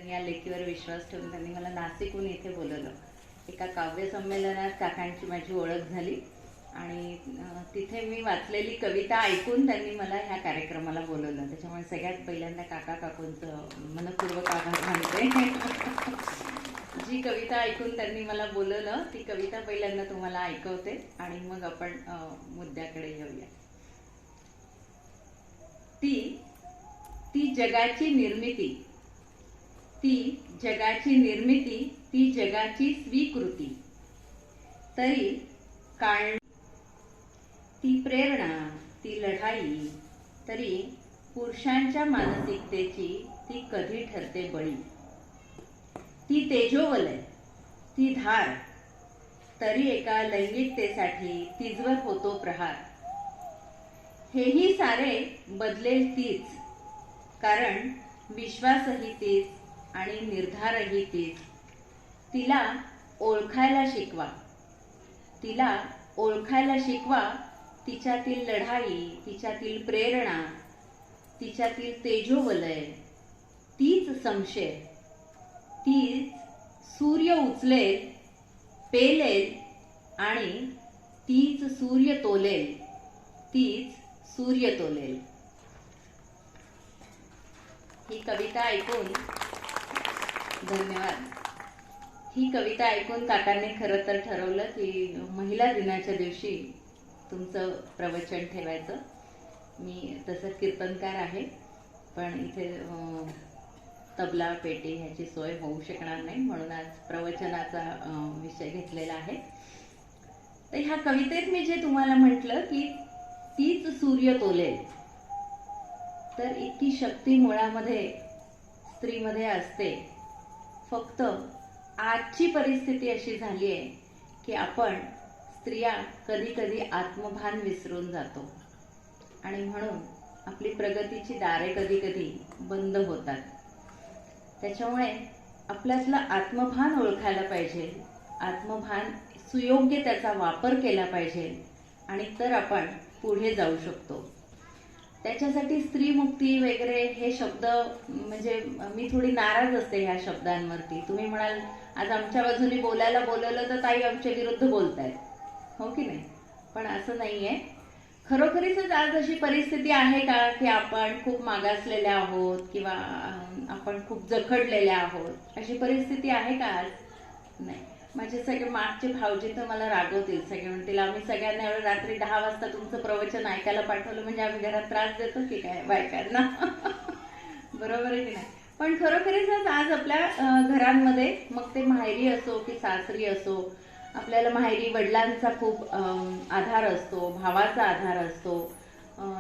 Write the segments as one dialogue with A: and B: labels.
A: या लेखीवर विश्वास ठेवून त्यांनी मला नाशिकहून इथे बोलवलं. एका काव्य संमेलनात काकांची माझी ओळख झाली आणि तिथे मी वाचलेली कविता ऐकून त्यांनी मला ह्या कार्यक्रमाला बोलवलं. त्याच्यामुळे सगळ्यात पहिल्यांदा काकांचं मनपूर्वक आभार मानते. जी कविता ऐकून त्यांनी मला बोलवलं ती कविता पहिल्यांदा तुम्हाला ऐकवते आणि मग आपण मुद्द्याकडे येऊया. ती जगाची निर्मिती, ती जगाची निर्मिती, ती जगाची स्वीकृती, तरी काळ ती प्रेरणा, ती लढाई, तरी पुरुषांच्या मानसिकतेची ती कधी ठरते बळी. ती तेजोवलय, ती धार, तरी एका लैंगिकतेसाठी तिजवर होतो प्रहार. हेही सारे बदलेल तीच, कारण विश्वासही तीच आणि निर्धारही तीच. तिला ओळखायला शिकवा, तिला ओळखायला शिकवा. तिच्यातील लढाई, तिच्यातील प्रेरणा, तिच्यातील तेजोवलय, तीच संशय, तीच सूर्य उचलेल, पेलेल आणि तीच सूर्य तोलेल, तीच सूर्य तोलेल. ही कविता ऐकून धन्यवाद. ही कविता ऐकून काकांनी खरं तर ठरवलं की महिला दिनाच्या दिवशी तुमचं प्रवचन ठेवायचं. मी तसं कीर्तनकार आहे, पण इथे तबला पेटी ह्याची सोय होऊ शकणार नाही, म्हणून आज प्रवचनाचा विषय घेतलेला आहे. तर ह्या कवितेत मी जे तुम्हाला म्हटलं की तीच सूर्य तोलेल, तर इतकी शक्ती मुळामध्ये स्त्रीमध्ये असते. फक्त आजची परिस्थिती अशी झाली आहे की आपण स्त्रिया कधी कधी आत्मभान विसरून जातो आणि म्हणून आपली प्रगतीची दारे कधी कधी बंद होतात. त्याच्यामुळे आपल्यातलं आत्मभान ओळखायला पाहिजे, आत्मभान सुयोग्य त्याचा वापर केला पाहिजे आणि तर आपण पुढे जाऊ शकतो. त्याच्यासाठी स्त्रीमुक्ती वगैरे हे शब्द म्हणजे मी थोडी नाराज असते ह्या शब्दांवरती. तुम्ही म्हणाल आज आमच्या बाजूने बोलायला बोलवलं तर ताई आमच्या विरुद्ध बोलतायत, हो की नाही? पण असं नाहीये. खरोखरीच आज अशी परिस्थिती आहे का की आपण खूप मागासलेल्या आहोत किंवा आपण खूप जखडलेल्या आहोत? अशी परिस्थिती आहे का आज? नाही. माझे सगळे मागचे भाऊजी तर मला रागवतील, सगळे म्हणतील आम्ही सगळ्यांना एवढं रात्री 10 वाजता तुमचं प्रवचन ऐकायला पाठवलं म्हणजे आम्ही घरात त्रास देतो की काय बायकांना? बरोबर आहे की नाही? पण खरोखरीच आज आपल्या घरांमध्ये, मग ते माहेरी असो की सासरी असो, आपल्याला माहेरी वडिलांचा खूप आधार असतो, भावाचा आधार असतो.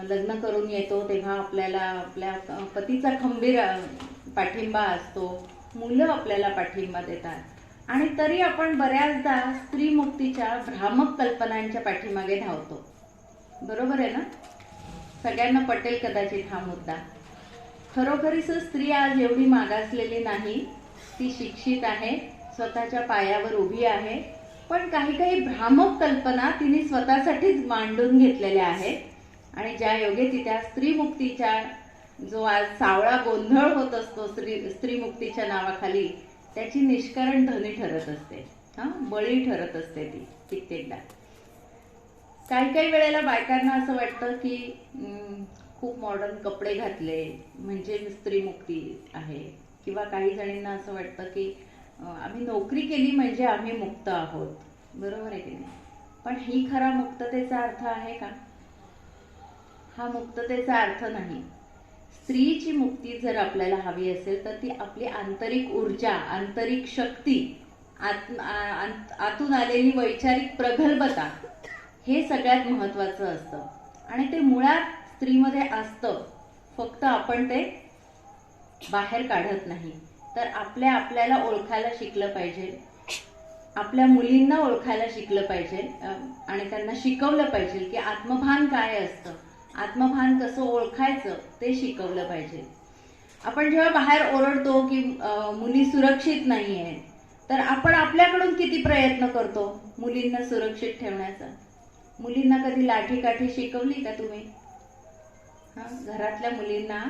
A: लग्न करून येतो तेव्हा आपल्याला आपल्या पतीचा खंबीर पाठिंबा असतो, मुलं आपल्याला पाठिंबा देतात. आणि तरी आपण बऱ्याचदा स्त्रीमुक्तीच्या भ्रामक कल्पनांच्या पाठीमागे धावतो. बरोबर आहे ना? सगळ्यांना पटेल कदाचित हा मुद्दा. खरोखरीच स्त्री आज एवढी मागासलेली नाही. ती शिक्षित आहे, स्वतःच्या पायावर उभी आहे, पण काही काही भ्रामक कल्पना तिने स्वतःसाठीच मांडून घेतलेल्या आहेत आणि ज्या योगे ती त्या स्त्रीमुक्तीच्या जो आज सावळा गोंधळ होत असतो स्त्रीमुक्तीच्या नावाखाली, त्याची निष्करण धनी ठरत असते, बळी ठरत असते ती कित्येकदा. काही काही वेळेला बायकांना असं वाटतं की खूप मॉडर्न कपडे घातले म्हणजे स्त्रीमुक्ती आहे, किंवा काही जणींना असं वाटतं की आम्ही नोकरी केली म्हणजे आम्ही मुक्त आहोत. बरोबर आहे की नाही? पण ही खरा मुक्ततेचा अर्थ आहे का? हा मुक्ततेचा अर्थ नाही. स्त्रीची मुक्ती जर आपल्याला हवी असेल तर ती आपली आंतरिक ऊर्जा, आंतरिक शक्ती, आतून आलेली वैचारिक प्रगल्भता हे सगळ्यात महत्वाचं असतं आणि ते मुळात स्त्रीमध्ये असतं. फक्त आपण ते बाहेर काढत नाही. तर आपल्याला ओळखायला शिकलं पाहिजे, आपल्या मुलींना ओळखायला शिकलं पाहिजे आणि त्यांना शिकवलं पाहिजे की आत्मभान काय असतं, आत्मभान कसं ओळखायचं ते शिकवलं पाहिजे. आपण जेव्हा बाहेर ओरडतो की मुली सुरक्षित नाहीये, तर आपण आपल्याकडून किती प्रयत्न करतो मुलींना सुरक्षित ठेवण्याचा? मुलींना कधी लाठीकाठी शिकवली का तुम्ही? घरातल्या मुलींना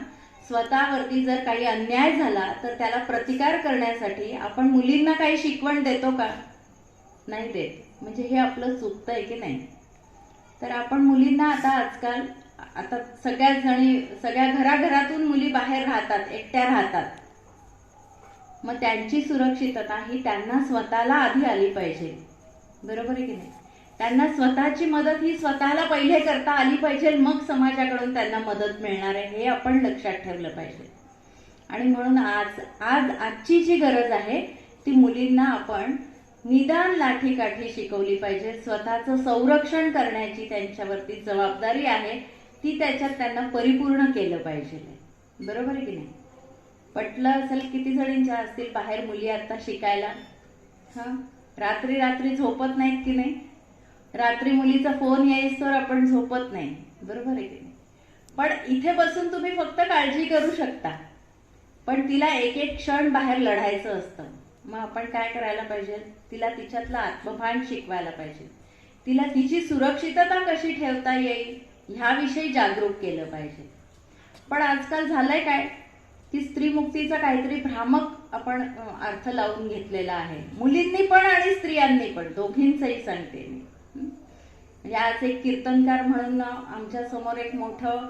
A: स्वतःवरती जर काही अन्याय झाला तर त्याला प्रतिकार करण्यासाठी आपण मुलींना काही शिकवण देतो का? नाही देत. म्हणजे हे आपलं चुकतंय की नाही? तर आपण मुलींना आता सगळ्याच जणी, सगळ्या घराघरातून मुली बाहेर राहतात, एकट्या राहतात. मग त्यांची सुरक्षितता ही त्यांना स्वतःला आधी आली पाहिजे. बरोबर आहे की नाही? त्यांना स्वतःची मदत ही स्वतःला पहिले करता आली पाहिजे, मग समाजाकडून त्यांना मदत मिळणार आहे, हे आपण लक्षात ठेवलं पाहिजे. आणि म्हणून आजची जी गरज आहे ती मुलींना आपण निदान लाठीकाठी शिकवली पाहिजे. स्वतःचं संरक्षण करण्याची त्यांच्यावरती जबाबदारी आहे, ती त्याच्यात त्यांना परिपूर्ण केलं पाहिजे. बरोबर आहे की नाही? पटलं असेल? किती जणींच्या असतील बाहेर मुली आता शिकायला? रात्री रात्री झोपत नाहीत की नाही? रात्री मुलीचा फोन येईस तर आपण झोपत नाही. बरोबर आहे की नाही? पण इथे बसून तुम्ही फक्त काळजी करू शकता, पण तिला एक एक क्षण बाहेर लढायचं असतं. मग आपण काय करायला पाहिजे? तिला तिच्यातलं आत्मभान शिकवायला पाहिजे. तिला तिची सुरक्षितता कशी ठेवता येईल ह्याविषयी जागरूक केलं पाहिजे. पण आजकाल झालंय काय की स्त्रीमुक्तीचा काहीतरी भ्रामक आपण अर्थ लावून घेतलेला आहे, मुलींनी पण आणि स्त्रियांनी पण, दोघींचंही सांगते मी. म्हणजे आज एक कीर्तनकार म्हणून आमच्या समोर एक मोठं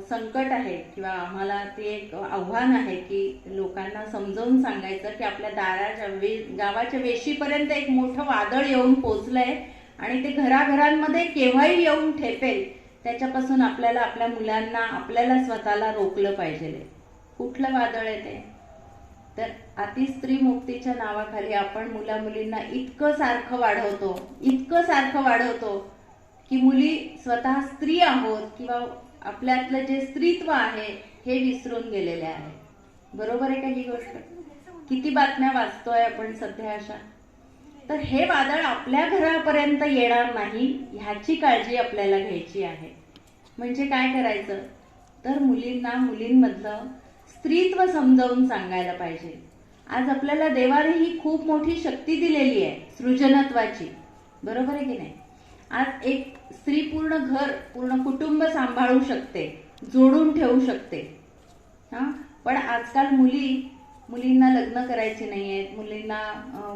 A: संकट आहे किंवा आम्हाला ते एक आव्हान आहे की लोकांना समजावून सांगायचं की आपल्या गावाच्या वेशीपर्यंत एक मोठं वादळ येऊन पोचलंय आणि ते घराघरांमध्ये केव्हाही येऊन ठेपेल. त्याच्यापासून आपल्याला, आपल्या मुलांना, आपल्याला स्वतःला रोखलं पाहिजे. कुठलं वादळ आहे ते? तर अतिस्त्री मुक्तीच्या नावाखाली आपण मुलींना इतकं सारखं वाढवतो की मुली स्वतः स्त्री आहोत किंवा आपल्यातलं जे स्त्रीत्व आहे हे विसरून गेलेले आहे. बरोबर आहे का ही गोष्ट? किती बातम्या वाचतोय आपण सध्या अशा. तर हे वादळ आपल्या घरापर्यंत येणार नाही ह्याची काळजी आपल्याला घ्यायची आहे. म्हणजे काय करायचं? तर मुलींना मुलींमधलं स्त्रीत्व समजावून सांगायला पाहिजे. आज आपल्याला देवाने ही खूप मोठी शक्ती दिलेली आहे सृजनत्वाची. बरोबर आहे की नाही? आज एक स्त्री पूर्ण घर, पूर्ण कुटुंब सांभाळू शकते, जोडून ठेवू शकते. पण आजकाल मुलींना लग्न करायचे नाहीयेत,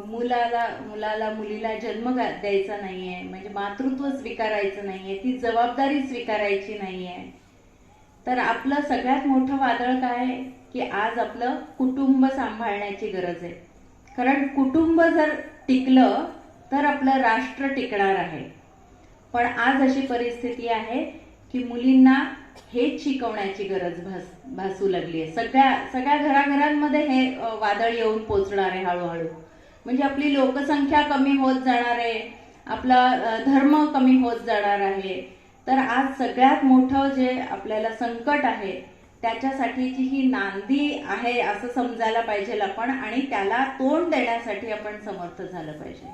A: मुलीला जन्म द्यायचा नाहीये, म्हणजे मातृत्व स्वीकारायचं नाहीये, ती जबाबदारी स्वीकारायची नाहीये. तर आपलं सगळ्यात मोठं वादळ काय आहे की आज आपलं कुटुंब सांभाळण्याची गरज आहे. कारण कुटुंब जर टिकलं तर आपलं राष्ट्र टिकणार आहे. पण आज अशी परिस्थिती आहे की मुलींना हेच शिकवण्याची गरज भासू लागली आहे. सगळ्या घराघरांमध्ये हे वादळ येऊन पोचणार आहे हळूहळू. म्हणजे आपली लोकसंख्या कमी होत जाणार आहे, आपला धर्म कमी होत जाणार आहे. तर आज सगळ्यात मोठं जे आपल्याला संकट आहे त्याच्यासाठीची ही नांदी आहे असं समजायला पाहिजे आपण, आणि त्याला तोंड देण्यासाठी आपण समर्थ झालं पाहिजे.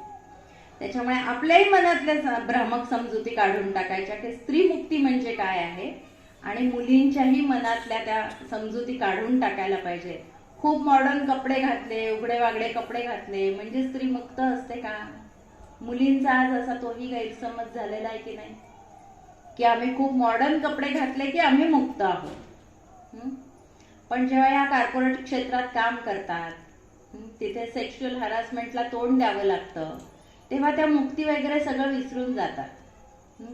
A: त्याच्यामुळे आपल्याही मनातल्या भ्रामक समजुती काढून टाकायच्या की स्त्री मुक्ती म्हणजे काय आहे, आणि मुलींच्याही मनातल्या त्या समजुती काढून टाकायला पाहिजे. खूप मॉडर्न कपडे घातले, उघडे वागडे कपडे घातले म्हणजे स्त्री मुक्त असते का? मुलींचा आज असा तोही गैरसमज झालेला आहे की नाही की आम्ही खूप मॉडर्न कपडे घातले की आम्ही मुक्त आहोत. पण जेव्हा या कॉर्पोरेट क्षेत्रात काम करतात, तिथे सेक्शुअल हॅरासमेंटला तोंड द्यावं लागतं, तेव्हा त्या मुक्ती वगैरे सगळं विसरून जातात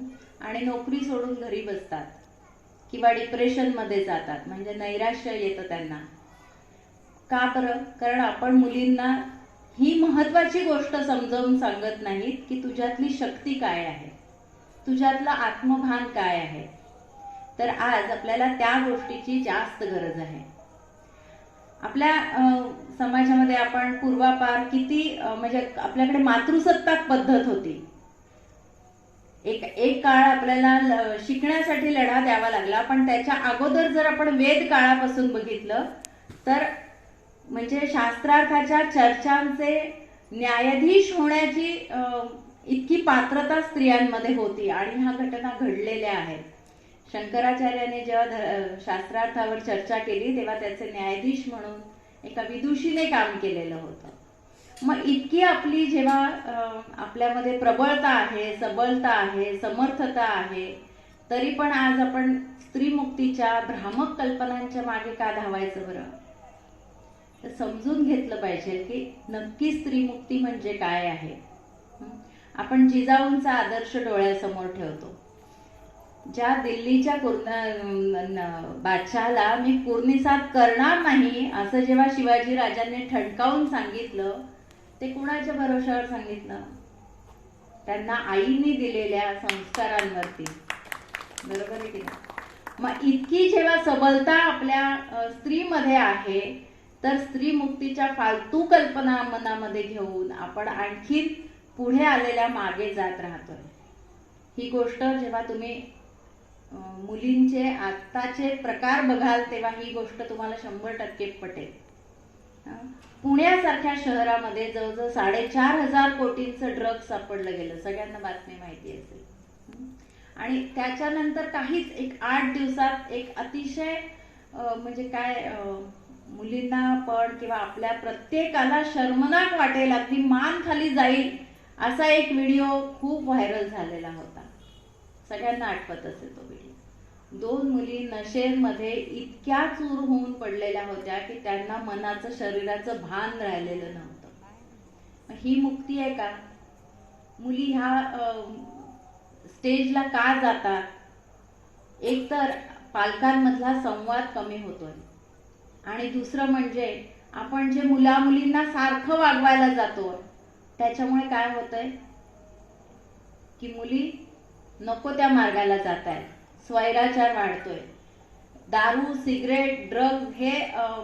A: आणि नोकरी सोडून घरी बसतात किंवा डिप्रेशनमध्ये जातात. म्हणजे नैराश्य येतं त्यांना. का बरं? कारण आपण मुलींना ही महत्वाची गोष्ट समजावून सांगत नाहीत की तुझ्यातली शक्ती काय आहे, तुझ्यातलं आत्मभान काय आहे. तर आज आपल्याला त्या गोष्टीची जास्त गरज आहे. आपल्या समाजामध्ये आपण पूर्वापार किती म्हणजे आपल्याकडे मातृसत्ताक पद्धत होती. एक काळ आपल्याला शिकण्यासाठी लढा द्यावा लागला. पण त्याच्या अगोदर जर आपण वेद काळापासून बघितलं तर म्हणजे शास्त्रार्थाच्या चर्चांचे न्यायाधीश होण्याची इतकी पात्रता स्त्रियांमध्ये होती आणि ह्या घटना घडलेल्या आहेत. शंकराचार्याने जेव्हा शास्त्रार्थावर चर्चा केली तेव्हा त्याचे न्यायाधीश म्हणून एका विदुषीने काम केलेलं होतं. मग इतकी आपली जेव्हा आपल्यामध्ये प्रबळता आहे, सबलता आहे, समर्थता आहे, तरी पण आज आपण स्त्री मुक्तीच्या भ्रामक कल्पनांच्या मागे का धावायचं बरं? तर समजून घेतलं पाहिजे की नक्की स्त्री मुक्ती म्हणजे काय आहे. आपण जिजाऊंचा आदर्श डोळ्यासमोर ठेवतो. ज्या दिल्लीच्या बादशहाला मी कुर्निसात करणार नाही असं जेव्हा शिवाजी राजांनी ठणकावून सांगितलं, ते कुणाच्या भरोशावर सांगितलं? त्यांना आईने दिलेल्या संस्कारांवरती. बरोबर आहे की नाही? मग इतकी जेव्हा सबलता आपल्या स्त्रीमध्ये आहे, तर स्त्री मुक्तीच्या फालतू कल्पना मनामध्ये घेऊन आपण आणखी पुढे आलेल्या मागे जात राहतोय. ही गोष्ट जेव्हा तुम्ही मुलींचे आत्ताचे प्रकार बघाल तेव्हा ही गोष्ट तुम्हाला 100% पटेल. पुण्यासारख्या शहरामध्ये जवळजवळ 4,500 कोटींचं ड्रग्ज सापडलं गेलं, सगळ्यांना बातमी माहिती असेल. आणि त्याच्यानंतर काहीच एक 8 दिवसात एक अतिशय म्हणजे काय मुलींना पण किंवा आपल्या प्रत्येकाला शर्मनाक वाटेल, अगदी मान खाली जाईल असा एक व्हिडिओ खूप व्हायरल झालेला होता. सगळ्यांना आठवत असेल तो व्हिडिओ. 2 मुली नशेमध्ये इतक्या चूर होऊन पडलेल्या होत्या की त्यांना मनाचं शरीराचं भान राहिलेलं नव्हतं. ही मुक्ती आहे का? मुली ह्या स्टेजला का जातात? एक तर पालकांमधला संवाद कमी होतोय, आणि दुसरं म्हणजे आपण जे मुला मुलींना सारखं वागवायला जातो त्याच्यामुळे काय होतंय की मुली नको त्या मार्गाला जात आहेत. स्वैराचार वाढतोय. दारू, सिगरेट, ड्रग हे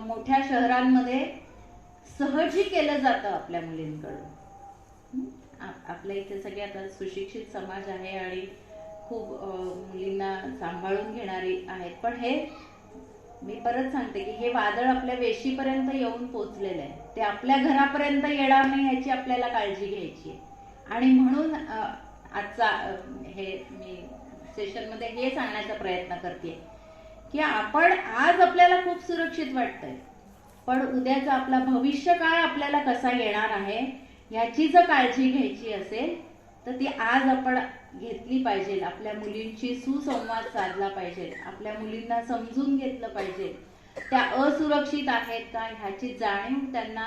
A: मोठ्या शहरांमध्ये सहजी केलं जातं आपल्या मुलींकडून. आपल्या इथे सगळे आता सुशिक्षित समाज आहे आणि खूप मुलींना सांभाळून घेणारी आहेत, पण हे मी परत सांगते की हे वादळ आपल्या वेशीपर्यंत येऊन पोचलेलं आहे. ते आपल्या घरापर्यंत येणार नाही याची आपल्याला काळजी घ्यायची आहे. आणि म्हणून आजचा हे मी सेशनमध्ये हे सांगण्याचा प्रयत्न करते की आपण आज आपल्याला खूप सुरक्षित वाटतंय, पण उद्याचा आपला भविष्य काळ आपल्याला कसा येणार आहे याची जर काळजी घ्यायची असेल तर ती आज आपण घेतली पाहिजे. आपल्या मुलींशी सुसंवाद साधला पाहिजे, आपल्या मुलींना समजून घेतलं पाहिजे. त्या असुरक्षित आहेत का ह्याची जाणीव त्यांना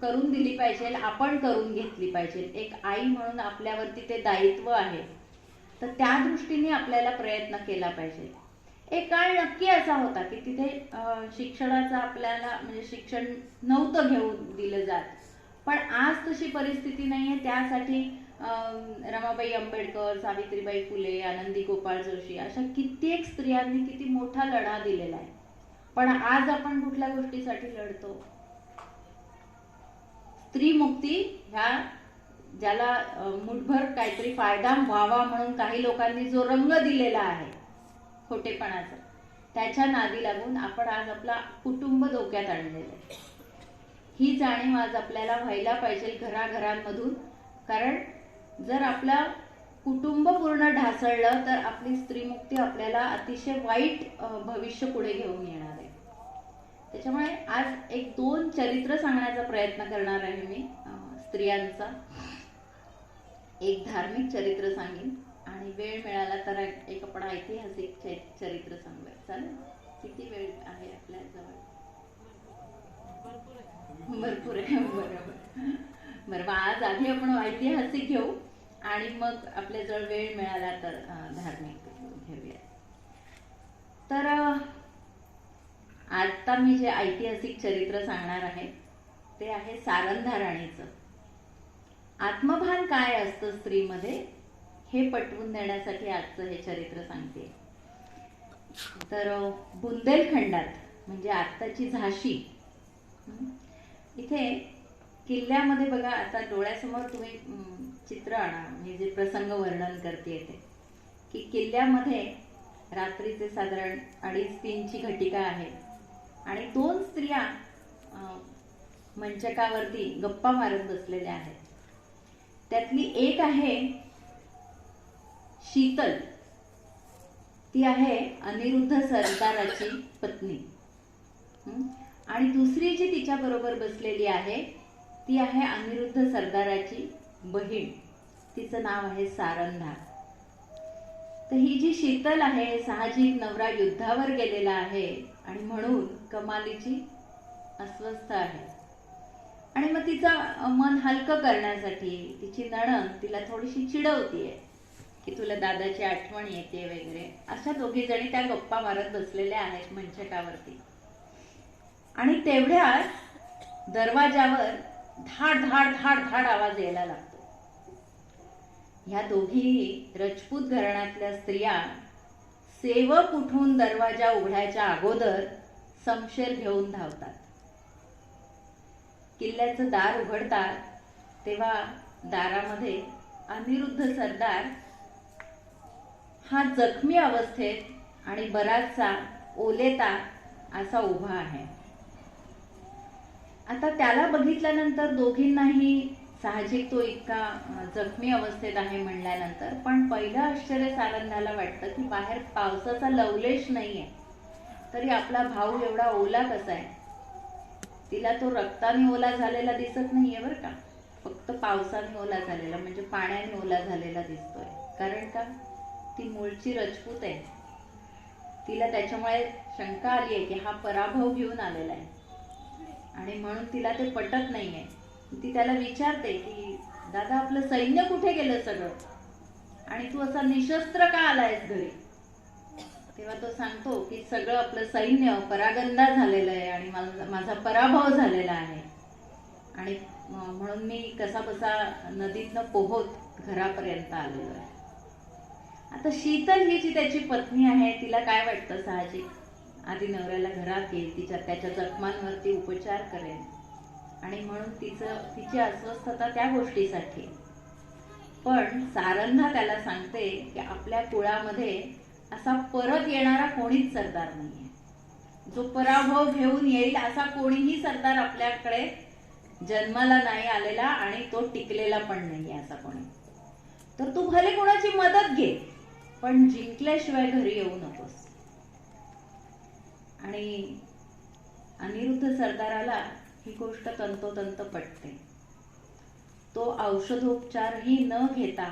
A: करून दिली पाहिजे, आपण करून घेतली पाहिजे. एक आई म्हणून आपल्यावरती ते दायित्व आहे, तर त्या दृष्टीने आपल्याला प्रयत्न केला पाहिजे. एक काळ नक्की असा होता की तिथे शिक्षणाचा आपल्याला म्हणजे शिक्षण नव्हतं घेऊन दिलं जात, पण आज तशी परिस्थिती नाहीये. त्यासाठी रमाबाई आंबेडकर, सावित्रीबाई फुले, आनंदी गोपाळ जोशी अशा कित्येक स्त्रियांनी किती मोठा लढा दिलेला आहे. पण आज आपण कुठल्या गोष्टीसाठी लढतो? स्त्री मुक्ती ह्या ज्याला मुठभर काहीतरी फायदा व्हावा म्हणून काही लोकांनी जो रंग दिलेला आहे खोटेपणाचा, त्याच्या नादी लागून आपण आज आपला कुटुंब धोक्यात आणलेलं आहे. ही जाणीव आज आपल्याला व्हायला पाहिजे घराघरांमधून. कारण जर आपला कुटुंब पूर्ण ढासळलं तर आपली स्त्रीमुक्ती आपल्याला अतिशय वाईट भविष्य पुढे घेऊन येणार आहे. त्याच्यामुळे आज एक 2 चरित्र सांगण्याचा प्रयत्न करणार आहे मी स्त्रियांचा. एक धार्मिक चरित्र सांगेन आणि वेळ मिळाला तर एक आपण ऐतिहासिक चरित्र सांगूया. चालेल? किती वेळ आहे आपल्या जवळ? भरपूर आहे. बरोबर. आज आधी आपण ऐतिहासिक घेऊ आणि मग आपल्या जवळ वेळ मिळाला तर धार्मिक घेऊया. तर आता मी जे ऐतिहासिक चरित्र सांगणार आहे ते आहे सारंधा राणीचं. आत्मभान काय असतं स्त्रीमध्ये हे पटवून देण्यासाठी आजचं हे चरित्र सांगते. तर बुंदेलखंडात म्हणजे आत्ताची झाशी इथे किल्ल्यामध्ये बघा, आता डोळ्यासमोर तुम्ही चित्र आणा, मी जे प्रसंग वर्णन करते ते की किल्ल्यामध्ये रात्रीचे साधारण 2:30-3ची घटिका आहे आणि 2 स्त्रिया मंचकावरती गप्पा मारत बसलेल्या आहेत. त्यातली एक आहे शीतल, ती आहे अनिरुद्ध सरदाराची पत्नी, आणि दुसरी जी तिच्या बरोबर बसलेली आहे ती आहे अनिरुद्ध सरदाराची बहीण, तिचं नाव आहे सारंधा. तर ही जी शीतल आहे, साहजिक नवरा युद्धावर गेलेला आहे आणि म्हणून कमालीची अस्वस्थ आहे. आणि मग तिचं मन हलकं करण्यासाठी तिची नणंद तिला थोडीशी चिडवतीये की तुला दादाची आठवण येते वगैरे. अशा दोघी जणी त्या गप्पा मारत बसलेल्या आहेत मंचकावरती. आणि तेवढ्यात दरवाजावर धाड धाड धाड धाड आवाज यायला लागतो. ह्या दोघी रजपूत घराण्यातल्या स्त्रिया सेवक उठून दरवाजा उघडायच्या अगोदर समशेर घेऊन धावतात. किल्ल्याचं दार उघडतात तेव्हा दारामध्ये अनिरुद्ध सरदार हा जखमी अवस्थेत आणि बराचसा ओलेता असा उभा आहे. आता त्याला बघितल्यानंतर दोघींनाही साहजिक तो इतका जखमी अवस्थेत आहे म्हणल्यानंतर, पण पहिलं आश्चर्य सारंगाला वाटतं की बाहेर पावसाचा लवलेश नाहीये तरी आपला भाऊ एवढा ओला कसा आहे. तिला तो रक्ताने ओला झालेला दिसत नाहीये बरं का, फक्त पावसाने ओला झालेला म्हणजे पाण्याने ओला झालेला दिसतोय. कारण का, ती मूळची रजपूत आहे. तिला त्याच्यामुळे शंका आली आहे की हा पराभव घेऊन आलेला आहे आणि म्हणून तिला ते पटत नाहीये. ती त्याला विचारते की दादा आपलं सैन्य कुठे गेलं सगळं आणि तू असा निशस्त्र का आलायस घरी. तेव्हा तो सांगतो की सगळं आपलं सैन्य परागंदा झालेलं आहे आणि माझा पराभव झालेला आहे आणि म्हणून मी कसा बसा नदीतनं पोहत घरापर्यंत आलेलो आहे. आता शीतल ही जी त्याची पत्नी आहे तिला काय वाटतं, साहजिक आधी नवऱ्याला घरात येईल, त्याच्या जखमांवरती उपचार करेल आणि म्हणून तिची अस्वस्थता त्या गोष्टीसाठी. पण सारंधा त्याला सांगते की आपल्या कुळामध्ये असा परत येणारा कोणीच सरदार नाहीये. जो पराभव घेऊन येईल असा कोणीही सरदार आपल्याकडे जन्माला नाही आलेला आणि तो टिकलेला पण नाहीये असा कोणी. तर तू भले कोणाची मदत घे पण जिंकल्याशिवाय घरी येऊ नकोस. आणि अनिरुद्ध सरदाराला ही गोष्ट तंतोतंत पटते. तो औषधोपचारही न घेता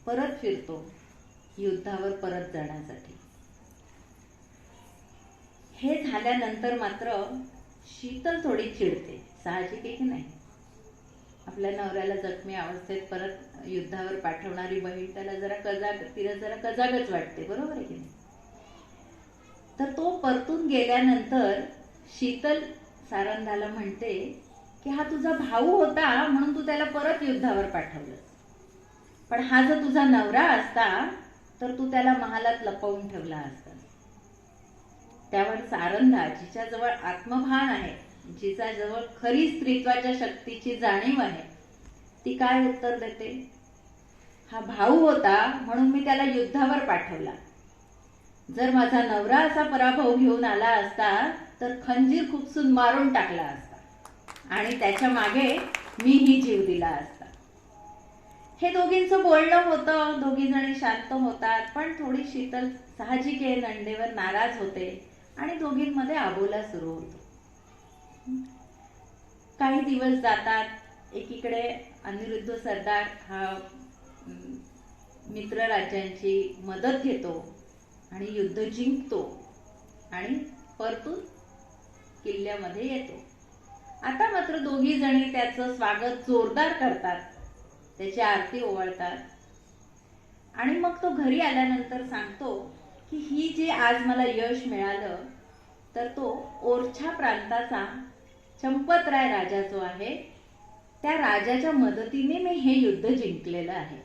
A: परत फिरतो युद्धावर परत जाण्यासाठी. हे झाल्यानंतर मात्र शीतल थोडी चिडते, साहजिक आहे की नाही. आपल्या नवऱ्याला जखमी अवस्थेत परत युद्धावर पाठवणारी बहीण तिला जरा कजागच वाटते, बरोबर आहे की नाही. तर तो परतून गेल्यानंतर शीतल सारंगाला म्हणते की हा तुझा भाऊ होता म्हणून तू त्याला परत युद्धावर पाठवलं, पण हा जर तुझा नवरा असता तर तू त्याला महालात लपवून ठेवला असता. त्यावर सारंगा, जिच्याजवळ आत्मभान आहे, जिच्याजवळ खरी स्त्रीत्वाच्या शक्तीची जाणीव आहे, ती काय उत्तर देते, हा भाऊ होता म्हणून मी त्याला युद्धावर पाठवला. जर माझा नवरा असा पराभव घेऊन आला असता तर खंजीर खुपसून मारून टाकला असता आणि त्याच्या मागे मीही जीव दिला असता. हे दोघींचं बोलणं होतं, दोघी जणी शांत होतात, पण थोडी शीतल साहजिक आहे नंदेवर नाराज होते आणि दोघींमध्ये आबोला सुरू होतो. काही दिवस जातात. एकीकडे अनिरुद्ध सरदार हा मित्र राज्यांची मदत घेतो आणि युद्ध जिंकतो आणि परतून किल्ल्यामध्ये येतो. आता मात्र दोघी जणी त्याचं स्वागत जोरदार करतात, त्याची आरती ओवाळतात आणि मग तो घरी आल्यानंतर सांगतो की ही जे आज मला यश मिळालं तर तो ओरछा प्रांताचा चंपतराय राजा जो आहे त्या राजाच्या मदतीने मी हे युद्ध जिंकलेलं आहे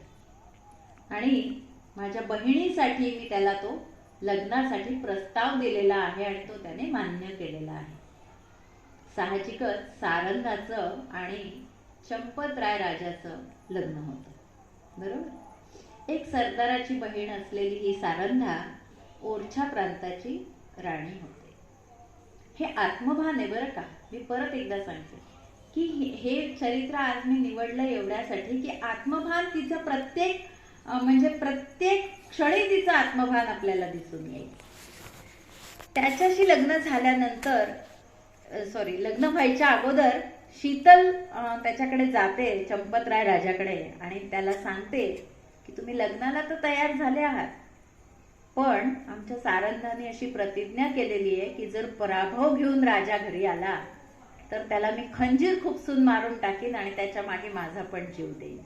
A: आणि माझ्या बहिणीसाठी मी त्याला तो लग्नासाठी प्रस्ताव दिलेला आहे आणि तो त्याने मान्य केलेला आहे. साहजिकच सारंगाचं आणि चंपतराय राजाचं लग्न होतं, बरोबर. एक सरदाराची बहीण असलेली ही सारंगा ओरछा प्रांताची राणी होते. हे आत्मभान आहे बरं का. मी परत एकदा सांगते की हे चरित्र आज मी निवडलं एवढ्यासाठी की आत्मभान तिचं प्रत्येक क्षणी तिचं आत्मभान आपल्याला दिसून येईल. त्याच्याशी लग्न झाल्यानंतर लग्न व्हायच्या अगोदर शीतल त्याच्याकडे जाते चंपतराय राजाकडे आणि त्याला सांगते की तुम्ही लग्नाला तर तयार झाले आहात पण आमच्या सारंधाने अशी प्रतिज्ञा केलेली आहे की जर पराभव घेऊन राजा घरी आला तर त्याला मी खंजीर खुपसून मारून टाकीन आणि त्याच्या मागे माझा पण जीव देईन.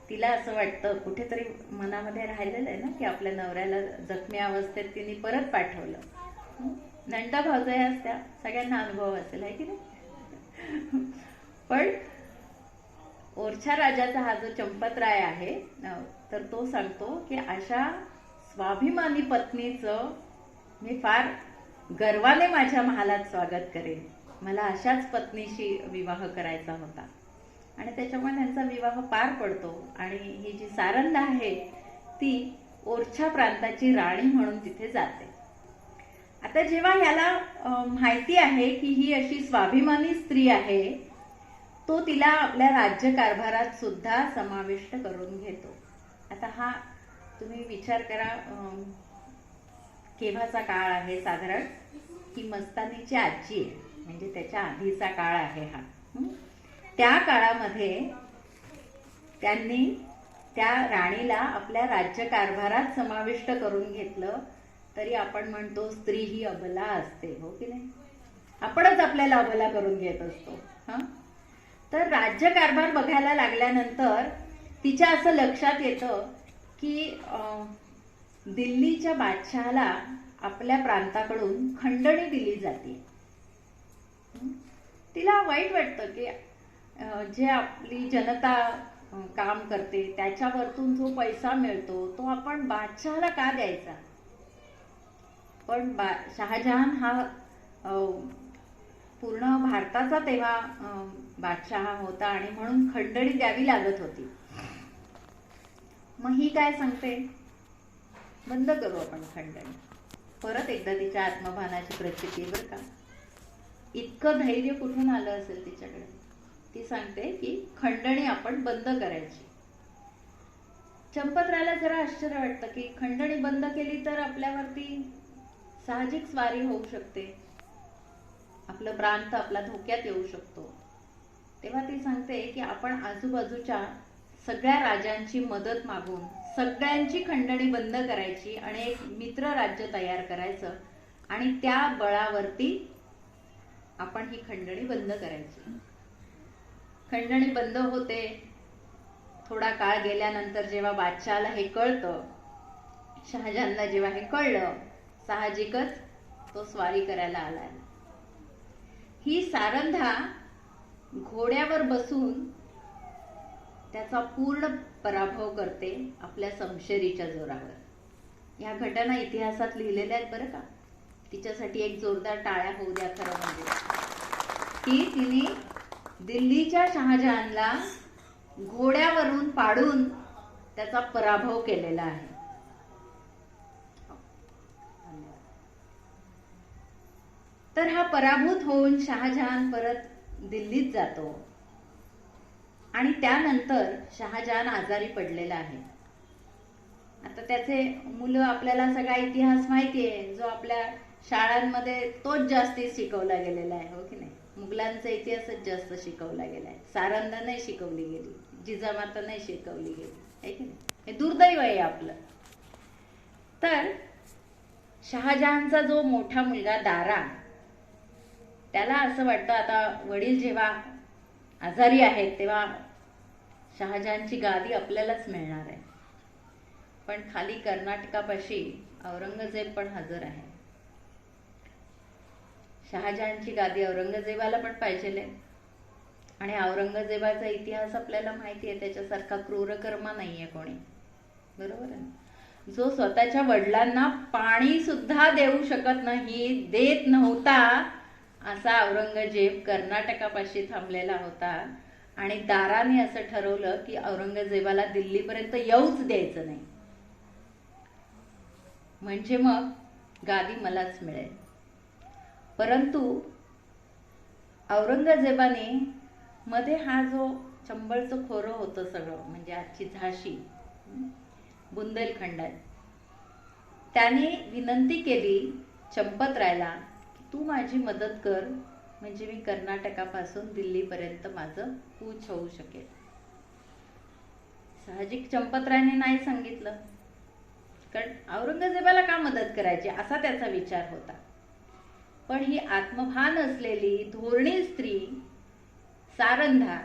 A: तिला असं वाटतं, कुठेतरी मनामध्ये राहिलेलं आहे ना की आपल्या नवऱ्याला जखमी अवस्थेत तिने परत पाठवलं. नंदा भावजया असत्या, सगळ्यांना अनुभव असेल आहे की नाही. पण ओरछा राजाचा हा जो चंपतराय आहे तर तो सांगतो की अशा स्वाभिमानी पत्नीचं मी फार गर्वाने माझ्या महालात स्वागत करेन. मला अशाच पत्नीशी विवाह करायचा होता. आणि त्याच्यामुळे त्यांचा विवाह पार पडतो आणि ही जी सारंधा आहे ती ओरछा प्रांताची राणी म्हणून तिथे जाते. आता जेव्हा ह्याला माहिती आहे की ही अशी स्वाभिमानी स्त्री आहे, तो तिला आपल्या राज्यकारभारात सुद्धा समाविष्ट करून घेतो. आता हा तुम्ही विचार करा, केव्हाचा काळ आहे साधारण, ही मस्तानीची आजी आहे, म्हणजे त्याच्या आधीचा काळ आहे हा. त्या काळामध्ये त्यांनी त्या राणीला आपल्या राज्यकारभारात समाविष्ट करून घेतलं तरी आपण म्हणतो स्त्री ही अबला असते, हो की नाही. आपणच आपल्याला अबला करून घेत असतो. तर राज्यकारभार बघायला लागल्यानंतर तिच्या असं लक्षात येतं की दिल्लीच्या बादशहाला आपल्या प्रांताकडून खंडणी दिली जाते. तिला वाईट वाटतं की जे आपली जनता काम करते त्याच्यावरतून जो पैसा मिळतो तो आपण बादशहाला का द्यायचा. पण शहाजहान हा पूर्ण भारताचा तेव्हा बादशाह होता आणि म्हणून खंडणी द्यावी लागत होती. मग ही काय सांगते, बंद करू आपण खंडणी. परत एकदा तिच्या आत्मभानाची प्रचिती बरं का. इतकं धैर्य कुठून आलं असेल तिच्याकडे. ती सांगते की खंडणी आपण बंद करायची. चंपतरायला जरा आश्चर्य वाटतं की खंडणी बंद केली तर आपल्यावरती साहजिक स्वारी होऊ शकते, आपलं प्रांत आपला धोक्यात येऊ शकतो. तेव्हा ती सांगते की आपण आजूबाजूच्या सगळ्या राजांची मदत मागून सगळ्यांची खंडणी बंद करायची आणि एक मित्र राज्य तयार करायचं आणि त्या बळावरती आपण ही खंडणी बंद करायची. खंडणी बंद होते. थोडा काळ गेल्यानंतर जेव्हा बादशहाला हे कळतं, शहाजहानला जेव्हा हे कळलं, साहजिकच तो स्वारी करायला आलाय. ही सारंधा घोड्यावर बसून त्याचा पूर्ण पराभव करते आपल्या समशेरीच्या जोरावर. या घटना इतिहासात लिहिलेल्या आहेत बरं का. तिच्यासाठी एक जोरदार टाळ्या होऊ द्या. खरं म्हणजे की तिने दिल्लीच्या शहाजहानला घोड्यावरून पाडून त्याचा पराभव केलेला आहे. तर हा पराभूत होऊन शहाजहान परत दिल्लीत जातो आणि त्यानंतर शहाजहान आजारी पडलेला आहे. आता त्याचे मुलं, आपल्याला सगळा इतिहास माहिती आहे, जो आपल्या शाळांमध्ये तोच जास्ती शिकवला गेलेला आहे, हो की नाही. मुघलांचा इतिहासच जास्त शिकवला गेलाय. सारंधा नाही शिकवली गेली, जिजामाता नाही शिकवली गेली, आहे की नाही. हे दुर्दैव आहे आपलं. तर शहाजहानचा जो मोठा मुलगा दारा, त्याला असं वाटतं आता वडील जेव्हा आजारी आहेत तेव्हा शहाजहानची गादी आपल्यालाच मिळणार आहे. पण खाली कर्नाटकापाशी औरंगजेब पण हजर आहे. शहाजहानची गादी औरंगजेबाला पण पाहिजे आणि औरंगजेबाचा इतिहास आपल्याला माहिती आहे, त्याच्यासारखा क्रूरकर्मा नाहीये कोणी, बरोबर आहे. जो स्वतःच्या वडिलांना पाणी सुद्धा देऊ शकत नाही, देत नव्हता, असा औरंगजेब कर्नाटकापाशी थांबलेला होता. आणि दाराने असं ठरवलं की औरंगजेबाला दिल्लीपर्यंत येऊच द्यायचं नाही, म्हणजे मग गादी मलाच मिळेल. परंतु औरंगजेबाने मध्ये हा जो चंबळचं खोरं होतं सगळं, म्हणजे आजची झाशी, बुंदेलखंडात, त्याने विनंती केली चंपतरायला की तू माझी मदत कर, म्हणजे मी कर्नाटकापासून दिल्लीपर्यंत माझं कूच होऊ शकेल. साहजिक चंपतरायने नाही सांगितलं. कारण औरंगजेबाला का मदत करायची असा त्याचा विचार होता. पण ही आत्मभान असलेली धोरणी स्त्री सारंधा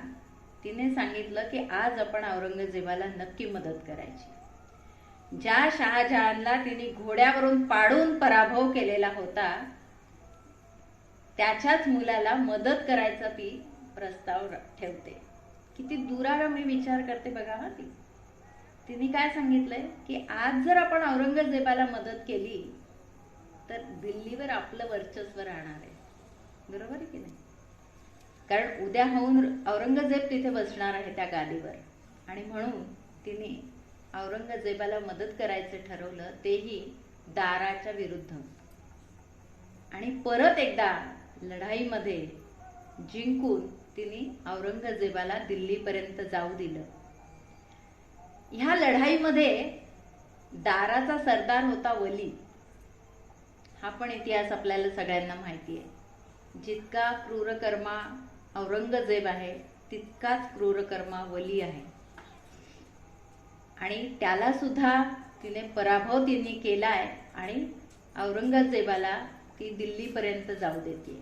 A: तिने सांगितलं की आज आपण औरंगजेबाला नक्की मदत करायची. ज्या शहाजहानला तिने घोड्यावरून पाडून पराभव केलेला होता त्याच्याच मुलाला मदत करायचा ती प्रस्ताव ठेवते. किती दुराळा मी विचार करते बघा हा. तिने काय सांगितलंय की आज जर आपण औरंगजेबाला मदत केली तर दिल्लीवर आपलं वर्चस्व राहणार आहे. बरोबर आहे की नाही? कारण उद्या होऊन औरंगजेब तिथे बसणार आहे त्या गादीवर, आणि म्हणून तिने औरंगजेबाला मदत करायचं ठरवलं, तेही दाराच्या विरुद्ध. आणि परत एकदा लढाईमध्ये जिंकून तिने औरंगजेबाला दिल्लीपर्यंत जाऊ दिलं. ह्या लढाईमध्ये दाराचा सरदार होता वली. हा पण इतिहास आपल्याला सगळ्यांना माहिती आहे. जितका क्रूरकर्मा औरंगजेब आहे तितकाच क्रूरकर्मा वली आहे. आणि त्याला सुद्धा तिने पराभव केलाय आणि औरंगजेबाला ती दिल्लीपर्यंत जाऊ देते.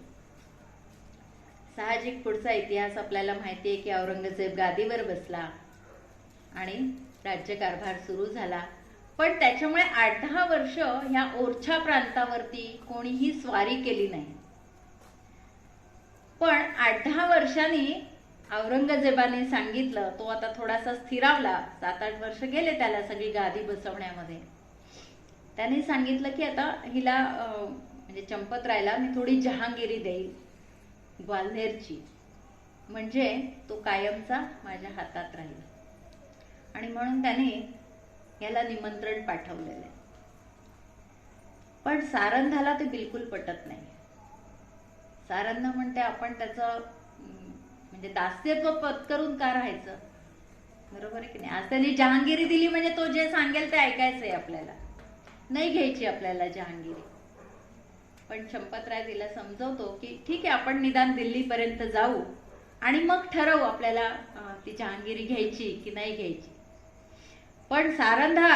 A: साहजिक पुढचा इतिहास आपल्याला माहिती आहे की औरंगजेब गादीवर बसला आणि राज्यकारभार सुरू झाला. पण त्याच्यामुळे 8-10 वर्ष ह्या ओरछा प्रांतावरती कोणीही स्वारी केली नाही. पण 8-10 वर्षांनी औरंगजेबाने सांगितलं, तो आता थोडासा स्थिरावला, 7-8 वर्ष गेले त्याला सगळी गादी बसवण्यामध्ये. त्याने सांगितलं की आता हिला म्हणजे चंपतरायला मी थोडी जहांगिरी देईल ग्वाल्हेरची, म्हणजे तो कायमचा माझ्या हातात राहील. आणि म्हणून त्याने याला निमंत्रण पाठवलेलं आहे. पण सारंधाला ते बिलकुल पटत नाही. सारंधा म्हणते आपण त्याचं म्हणजे दास्यत्व पत्करून का राहायचं? बरोबर आहे की नाही? आज त्यांनी जहांगिरी दिली म्हणजे तो जे सांगेल ते ऐकायचंय आपल्याला, नाही घ्यायची आपल्याला जहांगिरी. पण चंपतराय तिला समजवतो की ठीक आहे, आपण निदान दिल्लीपर्यंत जाऊ आणि मग ठरवू आपल्याला ती जहांगिरी घ्यायची की नाही घ्यायची. पण सारंधा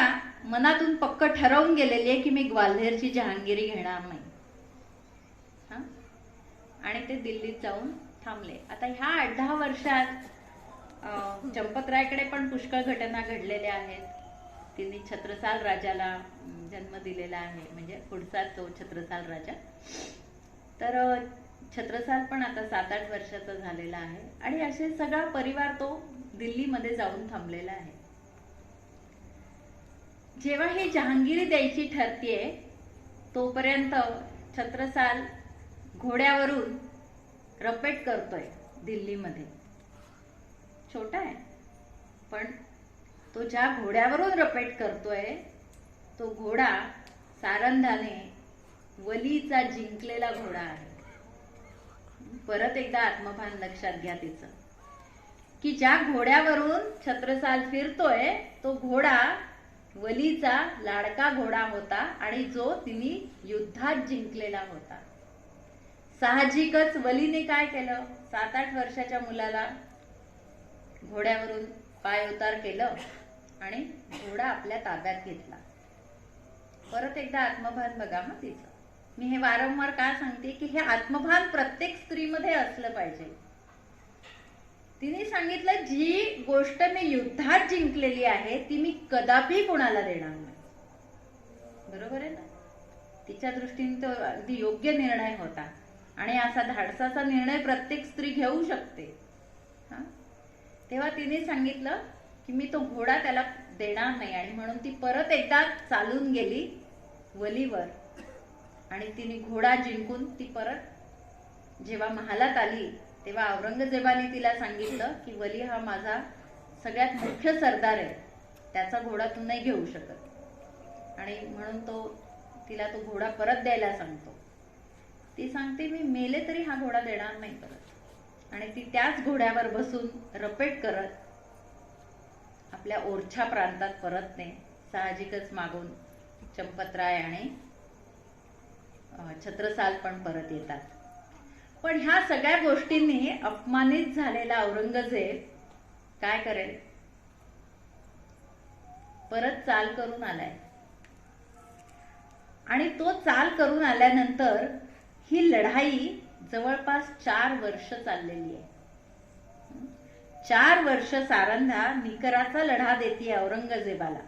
A: मनातून पक्क ठरवून गेलेली आहे की मी ग्वाल्हेरची जहांगिरी घेणार नाही. आणि ते दिल्लीत जाऊन थांबले. आता ह्या 8-10 वर्षात चंपतरायकडे पण पुष्कळ घटना घडलेल्या आहेत. तिने छत्रसाल राजाला जन्म दिलेला आहे, म्हणजे पुढचा तो छत्रसाल राजा. तर छत्रसाल पण आता 7-8 वर्षाचा झालेला आहे आणि असे सगळा परिवार तो दिल्लीमध्ये जाऊन थांबलेला आहे. जेव्हा ही जहांगिरी द्यायची ठरतीये तोपर्यंत छत्रसाल घोड्यावरून रपेट करतोय दिल्लीमध्ये. छोटा आहे पण तो ज्या घोड्यावरून रपेट करतोय तो घोडा सारंधाने वलीचा जिंकलेला घोडा आहे. परत एकदा आत्मभान लक्षात घ्या तिचं, की ज्या घोड्यावरून छत्रसाल फिरतोय तो घोडा वलीचा लाडका घोडा होता आणि जो तिने युद्धात जिंकलेला होता. साहजिकच वलीने काय केलं, 7-8 वर्षाच्या मुलाला घोड्यावरून पाय उतार केलं आणि घोडा आपल्या ताब्यात घेतला. परत एकदा आत्मभान बघा मग तिचं. मी हे वारंवार का सांगते की हे आत्मभान प्रत्येक स्त्रीमध्ये असलं पाहिजे. तिने सांगितलं जी गोष्ट मी युद्धात जिंकलेली आहे ती मी कदापि कोणाला देणार नाही. बरोबर आहे ना? तिच्या दृष्टीने तो अगदी योग्य निर्णय होता आणि असा धाडसाचा निर्णय प्रत्येक स्त्री घेऊ शकते. तेव्हा तिने सांगितलं की मी तो घोडा त्याला देणार नाही आणि म्हणून ती परत एकदा चालून गेली वलीवर आणि तिने घोडा जिंकून ती परत जेव्हा महालात आली तेव्हा औरंगजेबाने तिला सांगितलं की वली हा माझा सगळ्यात मुख्य सरदार आहे, त्याचा घोडा तू नाही घेऊ शकत. आणि म्हणून तिला तो घोडा परत द्यायला सांगतो. ती सांगते मी मेले तरी हा घोडा देणार नाही परत. आणि ती त्याच घोड्यावर बसून रपेट करत आपल्या ओरछा प्रांतात परतते. साहजिकच मागून चंपतराय आणि छत्रसाल पण परत येतात. पण ह्या सगळ्या गोष्टींनी अपमानित झालेला औरंगजेब काय करेल, परत चाल करून आलाय. आणि तो चाल करून आल्यानंतर ही लढाई जवळपास 4 वर्ष चाललेली आहे. 4 वर्ष सारंधा निकराचा लढा देते औरंगजेबाला.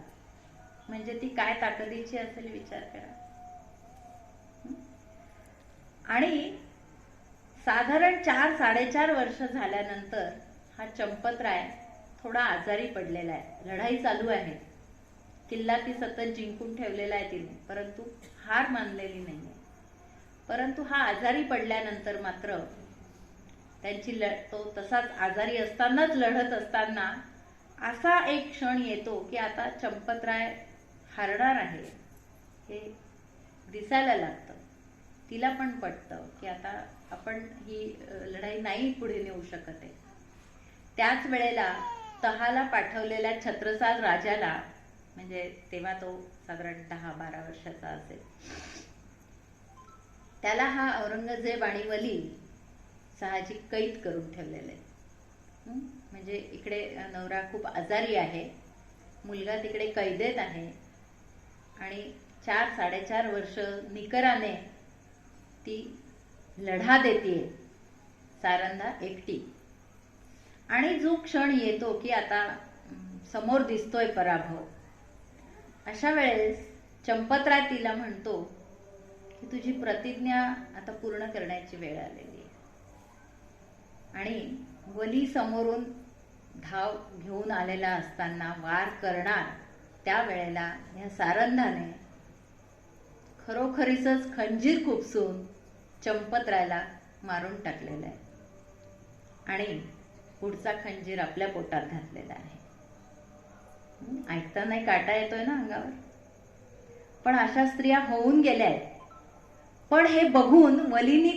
A: म्हणजे ती काय ताकदीची असेल विचार करा. आणि साधारण 4-4.5 वर्ष झाल्यानंतर हा चंपतराय थोडा आजारी पडलेला आहे. लढाई चालू आहे, किल्ला ती सतत जिंकून ठेवलेला आहे तिने, परंतु हार मानलेली नाहीये. परंतु हा आजारी पडल्यानंतर मात्र तो तसाच आजारी असतानाच लढत असताना असा एक क्षण येतो की आता चंपतराय हारणार आहे हे दिसायला लागतं. तिला पण पटतं की आता आपण ही लढाई नाही पुढे नेऊ शकत आहे. त्याच वेळेला तहाला पाठवलेल्या छत्रसाल राजाला, म्हणजे तेव्हा तो साधारण 10-12 वर्षाचा असेल, त्याला हा औरंगजेब आणि वली साहजिक कैद करून ठेवलेले. म्हणजे इकडे नवरा खूप आजारी आहे, मुलगा तिकडे कैदेत आहे आणि 4-4.5 वर्ष निकराने ती लढा देतीये सारंधा एकटी. आणि जो क्षण येतो की आता समोर दिसतोय पराभव, अशा वेळेस चंपतराय तिला म्हणतो की तुझी प्रतिज्ञा आता पूर्ण करण्याची वेळ आलेली आहे. आणि वली समोरून धाव घेऊन आलेला असताना वार करणार त्यावेळेला या सारंधाने खरोखरीच खंजीर खुपसून चंपतरायला मारून टाकलेला आहे आणि पुढचा खंजीर आपल्या पोटात घातलेला आहे. ऐकता नाही काटा येतोय ना अंगावर. पण अशा स्त्रिया होऊन गेल्या आहेत. पण हे बघून वलीनी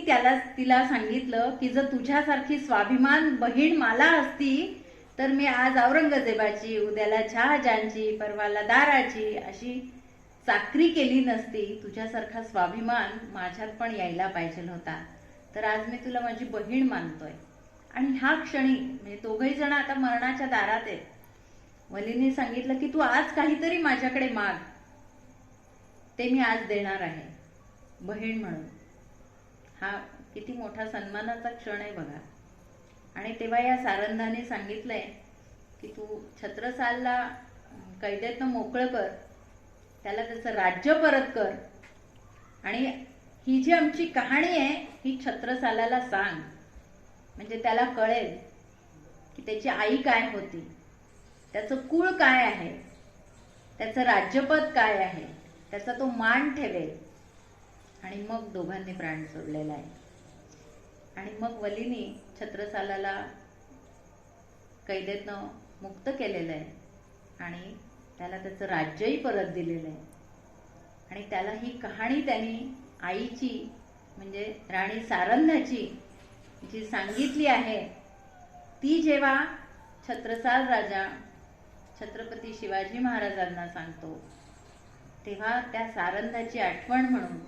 A: तिला सांगितलं की जर तुझ्यासारखी स्वाभिमान बहीण मला असती तर मी आज औरंगजेबाची, उद्याला शहाजहानची, परवाला दाराची अशी चाकरी केली नसती. तुझ्यासारखा स्वाभिमान माझ्यात पण यायला पाहिजे होता. तर आज मी तुला माझी बहीण मानतोय. आणि ह्या क्षणी म्हणजे दोघही जण आता मरणाच्या दारात आहेत. वलीने सांगितलं की तू आज काहीतरी माझ्याकडे माग, ते मी आज देणार आहे बहीण म्हणून. हा किती मोठा सन्मानाचा क्षण आहे बघा. आणि तेव्हा या सारंधाने सांगितलंय की तू छत्रसालला कैदेतनं मोकळं कर, त्याला त्याचं राज्य परत कर आणि ही जी आमची कहाणी आहे ही छत्रसालाला सांग, म्हणजे त्याला कळेल की त्याची आई काय होती, त्याचं कुळ काय आहे, त्याचं राज्यपद काय आहे, त्याचा तो मान ठेवेल. आणि मग दोघांनी प्राण सोडलेला आहे. आणि मग वलीनी छत्रसालाला कैदेतनं मुक्त केलेलं आहे आणि त्याला त्याचं राज्यही परत दिलेलं आहे. आणि त्याला ही कहाणी त्यांनी आईची म्हणजे राणी सारंधाची जी सांगितली आहे ती जेव्हा छत्रसाल राजा छत्रपती शिवाजी महाराजांना सांगतो तेव्हा त्या सारंधाची आठवण म्हणून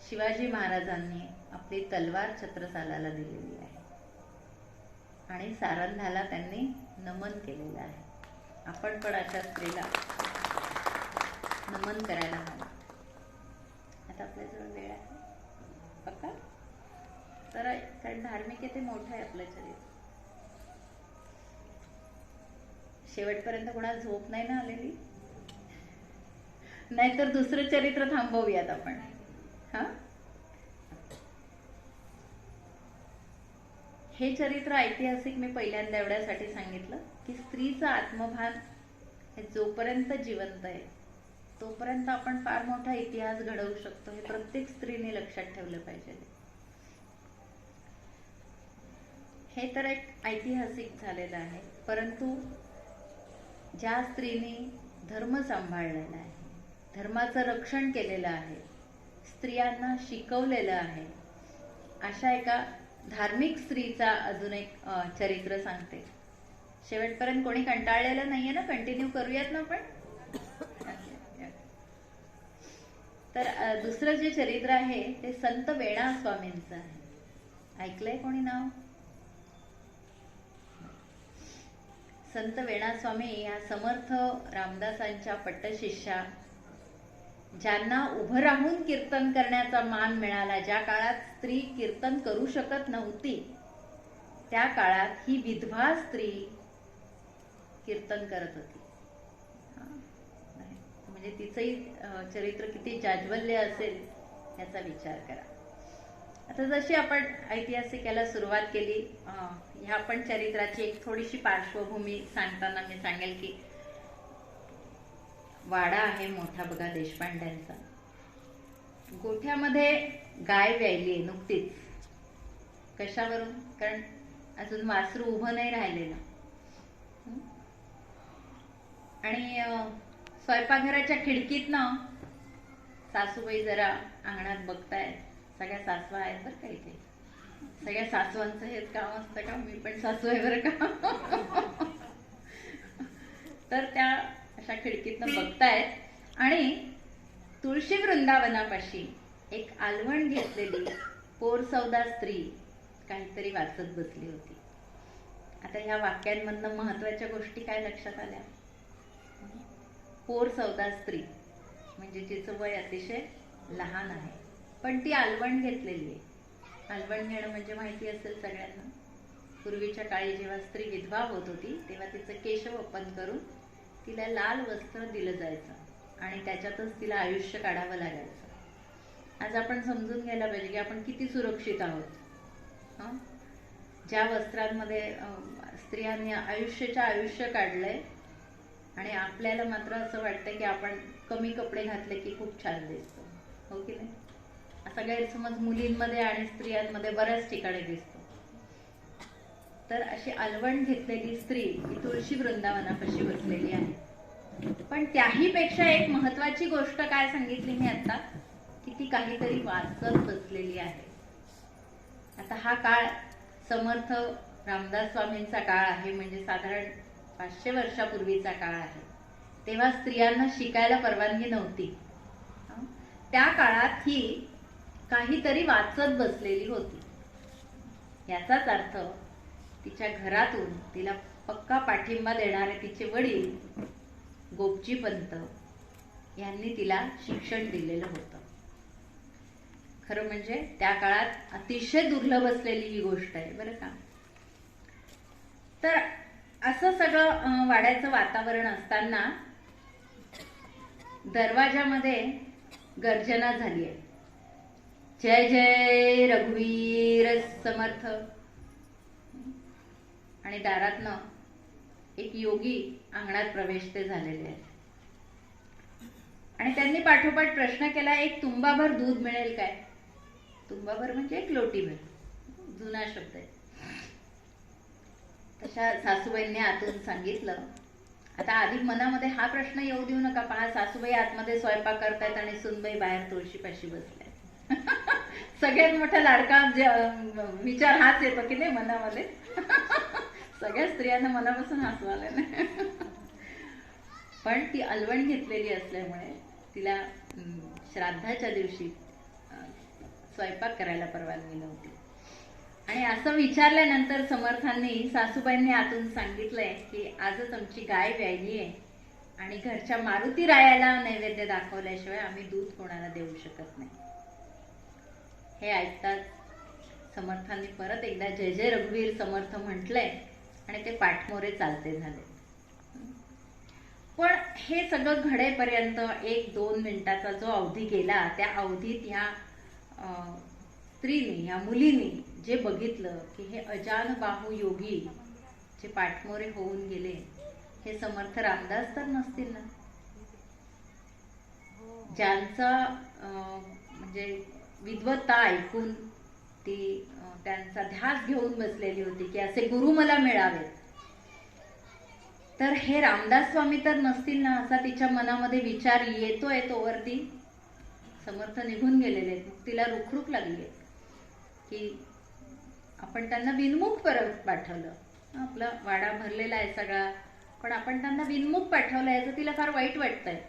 A: शिवाजी महाराजांनी आपली तलवार छत्रसालाला दिलेली आहे आणि सारंधाला त्यांनी नमन केलेलं आहे. आपण पण अशा स्त्रीला नमन करायला हवं. आता आपल्याजवळ वेळ आहे पक्का तर, कारण धार्मिक आहे ते मोठं आहे आपलं चरित्र. शेवटपर्यंत कोणाला झोप नाही ना आलेली? नाहीतर दुसरं चरित्र थांबवूयात आपण. हा, हे चरित्र ऐतिहासिक मी पहिल्यांदा एवढ्यासाठी सांगितलं की स्त्रीचं आत्मभान हे जोपर्यंत जिवंत आहे तोपर्यंत आपण फार मोठा इतिहास घडवू शकतो. हे प्रत्येक स्त्रीने लक्षात ठेवलं पाहिजे. हे तर एक ऐतिहासिक झालेलं आहे. परंतु ज्या स्त्रीने धर्म सांभाळलेला आहे, धर्माचं रक्षण केलेलं आहे, स्त्रियांना शिकवलेलं आहे, अशा एका धार्मिक स्त्रीचा अजून एक चरित्र सांगते. शेवटपर्यंत कोणी कंटाळलेलं नाहीये ना? कंटिन्यू करूयात ना आपण. तर दुसरं जे चरित्र आहे ते संत वेणा स्वामींचं आहे. ऐकलंय कोणी नाव? संत वेणा स्वामी या समर्थ रामदासांच्या पट्टशिष्या ज्यांना उभं राहून कीर्तन करण्याचा मान मिळाला, ज्या काळात स्त्री कीर्तन करू शकत नव्हती, त्या काळात ही विधवा स्त्री कीर्तन करत होती. म्हणजे तिचंही चरित्र किती जाज्वल्य असेल याचा विचार करा. आता जशी आपण ऐतिहासिकाला सुरुवात केली, ह्या पण चरित्राची एक थोडीशी पार्श्वभूमी सांगताना मी सांगेल की वाडा आहे मोठा बघा देशपांड्यांचा. गोठ्यामध्ये गाय व्यायली आहे नुकतीच. कशावरून? कारण अजून वासरू उभं नाही राहिलेलं. आणि स्वयंपाकघराच्या खिडकीतनं सासूबाई जरा अंगणात बघतायत. सगळ्या सासवा आहेत बरं का इथे. सगळ्या सासवांचं हेच काम असतं का? मी पण सासू आहे बरं का. तर त्या अशा खिडकीतनं बघतायत आणि तुळशी वृंदावनापाशी एक आलवण घेतलेली पोरसौदा स्त्री काहीतरी वाचत बसली होती. आता ह्या वाक्यांमधनं महत्वाच्या गोष्टी काय लक्षात आल्या? पोरसौदा स्त्री म्हणजे तिचं वय अतिशय लहान आहे, पण ती आलवण घेतलेली आहे. आलवण घेणं म्हणजे माहिती असेल सगळ्यांना. पूर्वीच्या काळी जेव्हा स्त्री विधवा होत होती तेव्हा तिचं केशवपन करून तिला लाल वस्त्र दिलं जायचं आणि त्याच्यातच तिला आयुष्य काढावं लागायचं. आज आपण समजून घ्यायला पाहिजे की आपण किती सुरक्षित आहोत. ज्या वस्त्रांमध्ये स्त्रियांनी आयुष्य काढलंय आणि आपल्याला मात्र असं वाटतं की आपण कमी कपडे घातले की खूप छान दिसतो, हो की नाही? असा गैरसमज मुलींमध्ये आणि स्त्रियांमध्ये बऱ्याच ठिकाणी दिसतो. तर अशी आलवण घेतलेली स्त्री ही तुळशी वृंदावनापाशी बसलेली आहे. पण त्याही पेक्षा एक महत्वाची गोष्ट काय सांगितली मी आता, की ती काहीतरी वाचत बसलेली आहे. आता हा काळ समर्थ रामदास स्वामींचा काळ आहे, म्हणजे साधारण 500 वर्षापूर्वीचा काळ आहे. तेव्हा स्त्रियांना शिकायला परवानगी नव्हती. त्या काळात ही काहीतरी वाचत बसलेली होती. याचाच अर्थ तिच्या घरातून तिला पक्का पाठिंबा देणारे तिचे वडील गोपजीपंत यांनी तिला शिक्षण दिलेलं होतं. खरं म्हणजे त्या काळात अतिशय दुर्लभ असलेली ही गोष्ट आहे बरं का. तर असं सगळं वाड्याचं वातावरण असताना दरवाजामध्ये गर्जना झाली आहे. जय जय रघुवीर समर्थ. आणि दारातनं एक योगी अंगणात प्रवेश ते झालेले आहेत. आणि त्यांनी पाठोपाठ प्रश्न केला, एक तुंबाभर दूध मिळेल काय? तुंबाभर म्हणजे एक लोटीभर, जुना शब्द आहे. तशा सासूबाईंनी आतून सांगितलं. आता आधी मनामध्ये हा प्रश्न येऊ देऊ नका, पहा सासूबाई आतमध्ये स्वयंपाक करतायत आणि सुनबाई बाहेर तुळशीपाशी बसल्या. सगळ्यात मोठा लाडका विचार हाच येतो की नाही मनामध्ये. सगळ्या स्त्रियांना मनापासून हसू आलं नाही. पण ती अलवण घेतलेली असल्यामुळे तिला श्राद्धाच्या दिवशी स्वयंपाक करायला परवानगी नव्हती. आणि असं विचारल्यानंतर समर्थांनी सासूबाईंनी आतून सांगितलंय की आजच आमची गाय व्यायली आहे आणि घरच्या मारुती रायाला नैवेद्य दाखवल्याशिवाय आम्ही दूध कोणाला देऊ शकत नाही. हे ऐकताच समर्थांनी परत एकदा जय जय रघुवीर समर्थ म्हटलंय आणि ते पाठमोरे चालते झाले. पण हे सगळं घडेपर्यंत 1-2 मिनिटाचा जो अवधी गेला, त्या अवधीत ह्या स्त्रीने, ह्या मुलीने जे बघितलं की हे अजानबाहू योगी जे पाठमोरे होऊन गेले, हे समर्थ रामदास तर नसतील ना, ज्यांचा म्हणजे विद्वत्ता ऐकून ती त्यांचा ध्यास घेऊन बसलेली होती की असे गुरु मला मिळावेत. तर हे रामदास स्वामी तर नसतील ना, असा तिच्या मनामध्ये विचार येतोय. तोवरती समर्थ निघून गेलेले आहेत. मग तिला रुखरुख लागली की आपण त्यांना बिनमुख परत पाठवलं. आपला वाडा भरलेला आहे सगळा, पण आपण त्यांना बिनमुख पाठवलं, याचं तिला फार वाईट वाटतंय.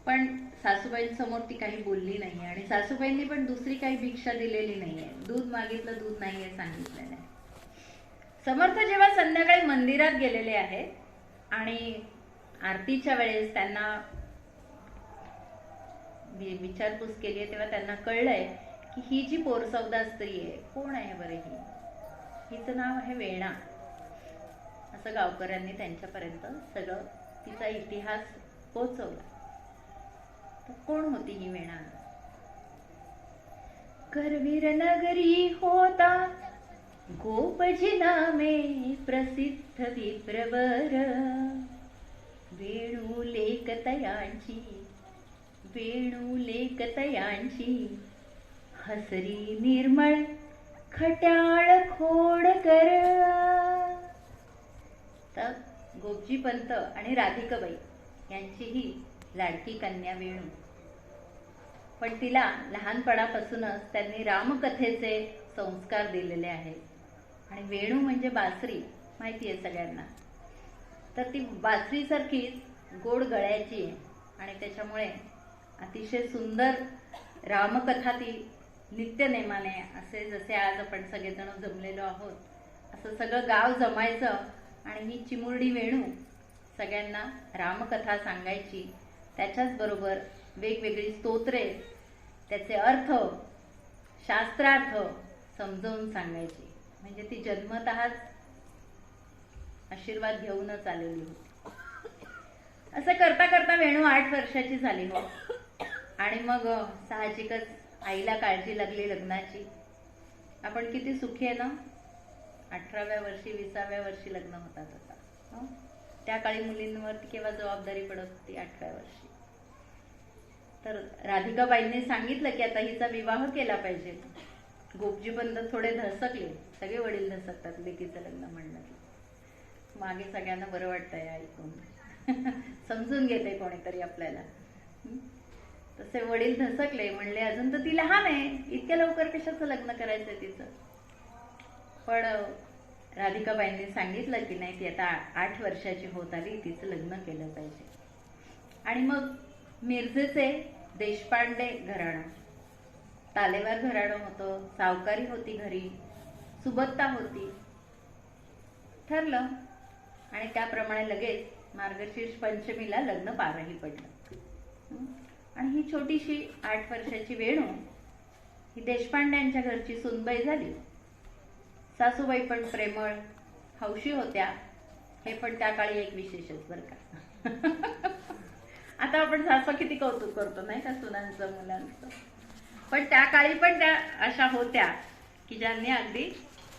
A: पण सासूबाईंसमोर ती काही बोलली नाही आणि सासूबाईंनी पण दुसरी काही भिक्षा दिलेली नाहीये. दूध मागितलं, दूध नाहीये सांगितलेलं आहे. समर्थ जेव्हा संध्याकाळी मंदिरात गेलेले आहेत आणि आरतीच्या वेळेस त्यांना विचारपूस केली आहे तेव्हा त्यांना कळलंय की ही जी पोरसौदा स्त्री आहे कोण आहे बरं हिचं नाव आहे वेणा. असं गावकऱ्यांनी त्यांच्यापर्यंत सगळं तिचा इतिहास पोहोचवला. तर कोण होती ही वेणा? करवीर नगरी होता गोपजी नामे प्रसिद्ध विप्रवर. वेणू लेकतयांची हसरी निर्मळ खट्याळ खोडकर. तर गोपजी पंत आणि राधिकाबाई यांची ही लाडकी कन्या वेणू. पण तिला लहानपणापासूनच त्यांनी रामकथेचे संस्कार दिलेले आहेत. आणि वेणू म्हणजे बासरी माहिती आहे सगळ्यांना. तर ती बासरीसारखीच गोड गळ्याची आहे आणि त्याच्यामुळे अतिशय सुंदर रामकथा ती नित्यनेमाने असे जसे आज आपण सगळेजण जमलेलो आहोत असं सगळं गाव जमायचं आणि ही चिमुरडी वेणू सगळ्यांना रामकथा सांगायची. त्याच्याच बरोबर वेगवेगळी स्तोत्रे त्याचे अर्थ शास्त्रार्थ समजावून सांगायची. म्हणजे ती जन्मतःच आशीर्वाद घेऊनच आलेली होती. असं करता करता वेणू 8 वर्षाची झाली हो. आणि मग साहजिकच आईला काळजी लागली लग्नाची. आपण किती सुखी आहे ना. 18व्या वर्षी 20व्या वर्षी लग्न होतात आता. त्या काळी मुलींवरती केव्हा जबाबदारी पडत होती 8व्या वर्षी. तर राधिकाबाईंनी सांगितलं की आता हिचा विवाह केला पाहिजे. गोपजी पंत थोडे धसकले. सगळे वडील धसकतात लेकीचं लग्न म्हणलं की. मागे सगळ्यांना बरं वाटतंय ऐकून. समजून घेते कोणीतरी आपल्याला. तसे वडील धसकले. म्हणले अजून तर ती लहान आहे, इतक्या लवकर कशाचं लग्न करायचंय तिचं. पण राधिकाबाईंनी सांगितलं की नाही ती आता 8 वर्षाची होत आली, तिचं लग्न केलं पाहिजे. आणि मग मिरजेचे देशपांडे घराणं, तालेवार घराणं होतं. सावकारी होती घरी, सुबत्ता होती. ठरलं आणि त्याप्रमाणे लगेच मार्गशीर्ष पंचमीला लग्न पारही पडलं. आणि ही छोटीशी 8 वर्षाची वेणू ही देशपांड्यांच्या घरची सुनबाई झाली. सासूबाई पण प्रेमळ हौशी होत्या. हे पण त्या काळी एक विशेषच बरं का. आता आपण सासू किती कौतुक करतो नाही का सुनांचं मुलांचं. पण त्या काळी पण त्या अशा होत्या की ज्यांनी अगदी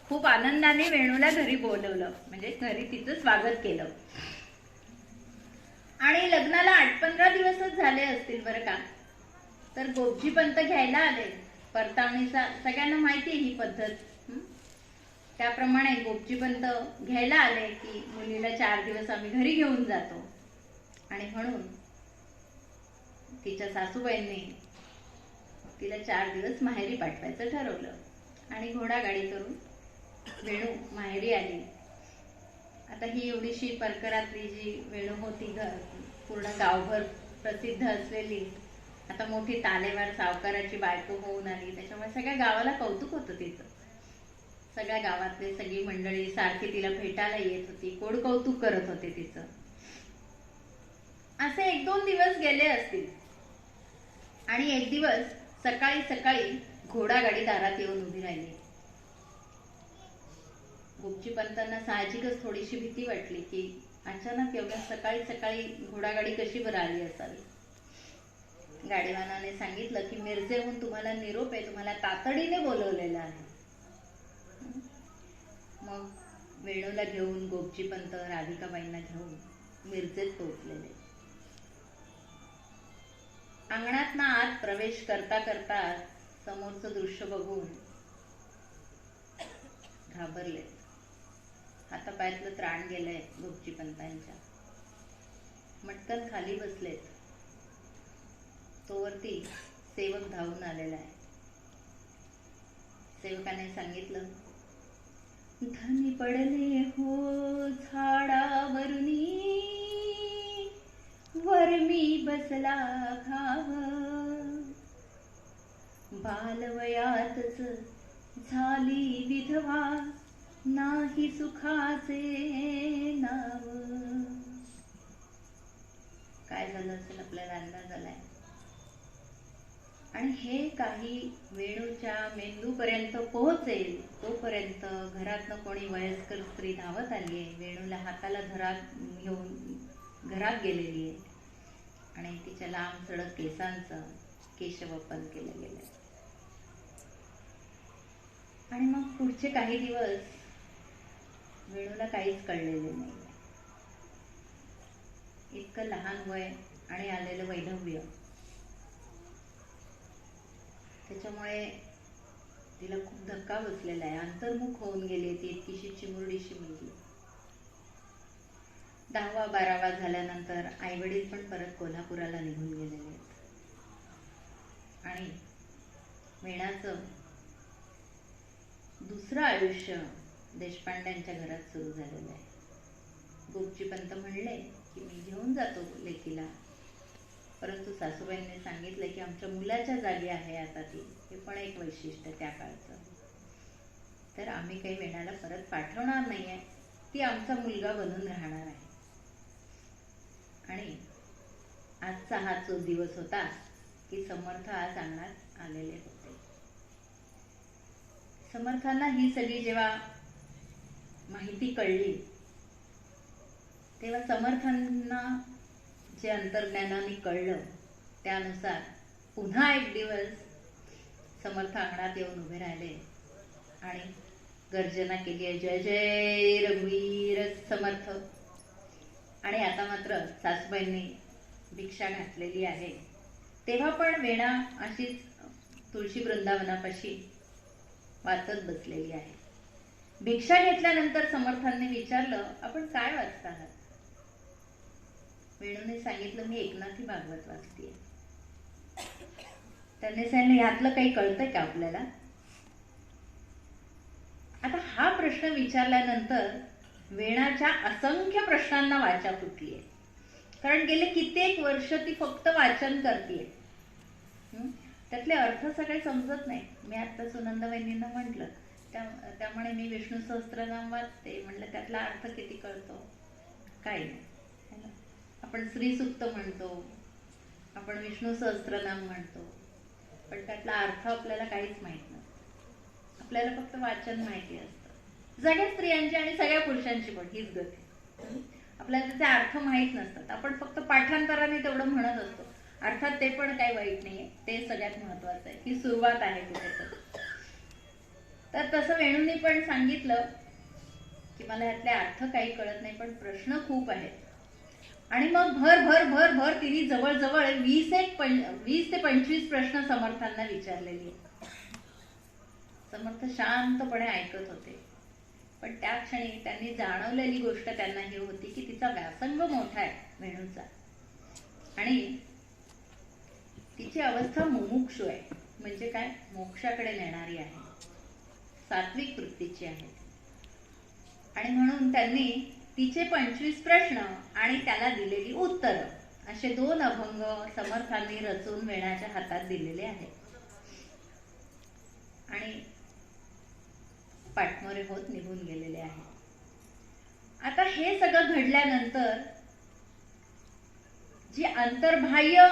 A: खूप आनंदाने वेणूला घरी बोलवलं. म्हणजे घरी तिचं स्वागत केलं. आणि लग्नाला 8-15 दिवसच झाले असतील बरं का. तर गोपजी पंत घ्यायला आले. परतावणीचा सगळ्यांना माहिती आहे ही पद्धत. त्याप्रमाणे गोपजी पंत घ्यायला आले की मुलीला 4 दिवस आम्ही घरी घेऊन जातो. आणि म्हणून तिच्या सासूबाईंनी तिला 4 दिवस माहेरी पाठवायचं ठरवलं. आणि घोडागाडी करून वेणू माहेरी आली. आता ही एवढीशी परकरातली जी वेणू होती पूर्ण गावभर प्रसिद्ध असलेली, आता मोठी तालेवार सावकाराची बायको होऊन आली. त्याच्यामुळे सगळ्या गावाला कौतुक होतं तिचं. सगळ्या गावातले सगळी मंडळी सारखी तिला भेटायला येत होती, कोड कौतुक करत होते तिचं. असे 1-2 दिवस गेले असतील. आणि एक दिवस सकाळी सकाळी घोडागाडी दारात येऊन उभी राहिली. गोपजी पंतांना साहजिकच थोडीशी भीती वाटली की अचानक एवढ्या सकाळी सकाळी घोडागाडी कशी बरं आली असावी. गाडीवानाने सांगितलं की मिरजेहून तुम्हाला निरोप आहे, तुम्हाला तातडीने बोलवलेलं आहे. मग वेणूला घेऊन गोपजी पंत राधिकाबाईंना घेऊन मिरजेत पोहोचलेले. अंगणात आत प्रवेश करता करता समोरचं दृश्य बघून घाबरले. हातापायातलं त्राण गेलंय गोपजी पंतांच्या. मटकन खाली बसलेत. तोवरती सेवक धावून आलेला आहे. सेवकाने सांगितलं, धनी पडले हो झाडावरुनी, वरमी बसला घाव, बालवयातच झाली विधवा, नाही सुखाचे नाव. काय झालं असेल आपल्याला अंदाज आलाय. आणि हे काही वेणूच्या मेंदूपर्यंत पोहोचेल तोपर्यंत घरातनं कोणी वयस्कर स्त्री धावत आली आहे, वेणूला हाताला घेऊन घरात गेलेली आहे आणि तिच्या लांब सडक केसांचं केशवपन केलं गेलंय. आणि मग पुढचे काही दिवस वेणूला काहीच कळलेले नाही. इतकं लहान वय आणि आलेलं वैधव्य, त्याच्यामुळे तिला खूप धक्का बसलेला आहे. अंतर्मुख होऊन गेली ती इतकीशी चिमुरडीशी मुलगी. 10वा 12वा झाल्यानंतर आई वडील पण परत कोल्हापुराला निघून गेलेले आहेत आणि वेणाचं दुसरं आयुष्य देशपांड्यांच्या घरात सुरू झालेलं आहे. गोपचीपंत म्हणले की मी घेऊन जातो लेकीला, परंतु सासूबाईंनी सांगितलं की आमच्या मुलाच्या जागी आहे आता ती. हे पण एक वैशिष्ट्य त्या काळचं. तर आम्ही काही वेणाला परत पाठवणार नाहीये, ती आमचा मुलगा बनून राहणार आहे. आणि आजचा हा जो दिवस होता की समर्थ आज अंगणात आलेले होते. समर्थांना ही सगळी जेव्हा माहिती कळली तेव्हा समर्थांना जे अंतर्ज्ञानाने कळलं त्यानुसार पुन्हा एक दिवस समर्थ अंगणात येऊन उभे राहिले आणि गर्जना केली आहे, जय जय रघुवीर समर्थ. आणि आता मात्र सासूबाईंनी भिक्षा घातलेली आहे. तेव्हा पण वेणा अशीच तुळशी वृंदावनापाशी वाचत बसलेली आहे. भिक्षा घेतल्यानंतर समर्थांनी विचारलं, आपण काय वाचता आहात? वेणूने सांगितलं, मी एकनाथी भागवत वाचतेय. त्यांनी सांगितलं, यातलं काही कळतंय का आपल्याला? आता हा प्रश्न विचारल्यानंतर वेणाच्या असंख्य प्रश्नांना वाचा फुटली आहे. कारण गेले कित्येक वर्ष ती फक्त वाचन करतेय, त्यातले अर्थ सगळे समजत नाही. मी आता सुनंदाबाईंना म्हटलं, त्यामुळे मी विष्णू सहस्त्रनाम वाचते. म्हटलं त्यातला अर्थ किती कळतो? काही नाही. आपण श्रीसुक्त म्हणतो, आपण विष्णू सहस्त्रनाम म्हणतो, पण त्यातला अर्थ आपल्याला काहीच माहित नसतं. आपल्याला फक्त वाचन माहिती असतं. सगळ्या स्त्रियांची आणि सगळ्या पुरुषांची पण हीच गती. आपल्याला त्याचे अर्थ माहीत नसतात. आपण फक्त पाठांतराने तेवढं म्हणत असतो. अर्थात ते पण काही वाईट नाहीये, ते सगळ्यात महत्वाचं आहे. ही सुरुवात आहे कुठेतरी. तर तसं वेणूंनी पण सांगितलं की मला यातले अर्थ काही कळत नाही, पण प्रश्न खूप आहेत. आणि मग भर भर भर भर तिने जवळजवळ 20 ते 25 प्रश्न समर्थांना विचारलेले. समर्थ शांतपणे ऐकत होते. पण त्या क्षणी त्यांनी जाणवलेली गोष्ट त्यांना ही होती की तिचा व्यासंग मोठा आहे वेणूचा, आणि तिची अवस्था मुमुक्षु आहे. म्हणजे काय? मोक्षाकडे नेणारी आहे, सात्विक वृत्तीची आहे. आणि म्हणून त्यांनी तिचे 25 प्रश्न आणि त्याला दिलेली उत्तर असे 2 अभंग समर्थांनी रचून वेणाच्या हातात दिलेले आहेत. आणि पाठमोरे होत निघून गेलेले आहे. आता हे सगळं घडल्यानंतर जी अंतर्बाह्य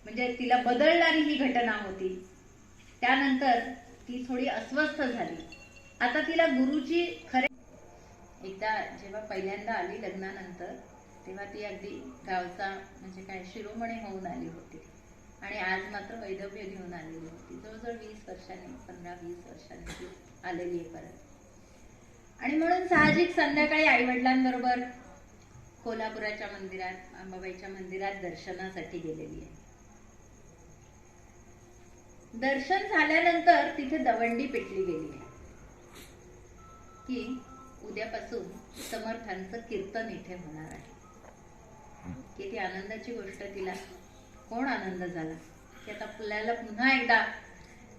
A: म्हणजे तिला बदलणारी ही घटना होती, त्यानंतर ती थोडी अस्वस्थ झाली. आता तिला गुरुची एकदा जेव्हा पहिल्यांदा आली लग्नानंतर, तेव्हा ती अगदी गावचा म्हणजे काय शिरोमणी होऊन आली होती. आणि आज मात्र वैधव्य घेऊन आलेली होती. जवळजवळ 20 वर्षांनी, 15-20 वर्षांनी ती आलेली आहे परत. आणि म्हणून साहजिक संध्याकाळी आईवडिलांबरोबर कोल्हापुराच्या मंदिरात, अंबाबाईच्या मंदिरात दर्शनासाठी गेलेली आहे. दर्शन झाल्यानंतर तिथे दवंडी पेटली गेली आहे की उद्यापासून समर्थांचं कीर्तन इथे होणार आहे. किती आनंदाची गोष्ट. तिला कोण आनंद झाला की आता आपल्याला पुन्हा एकदा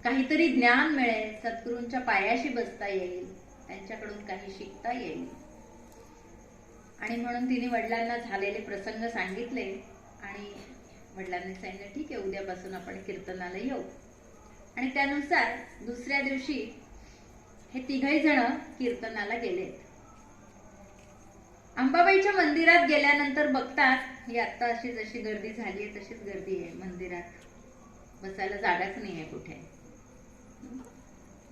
A: काहीतरी ज्ञान मिळेल, सद्गुरूंच्या पायाशी बसता येईल, त्यांच्याकडून काही शिकता येईल. आणि म्हणून तिने वडिलांना झालेले प्रसंग सांगितले आणि वडिलांनी सांगितलं, ठीक आहे, उद्यापासून आपण कीर्तनाला येऊ. आणि त्यानुसार दुसऱ्या दिवशी हे 3घही जण कीर्तनाला गेलेत. अंबाबाईच्या मंदिरात गेल्यानंतर बघतात ही आता अशी जशी गर्दी झाली आहे तशीच गर्दी आहे मंदिरात. बसायला जागाच नाही आहे कुठे.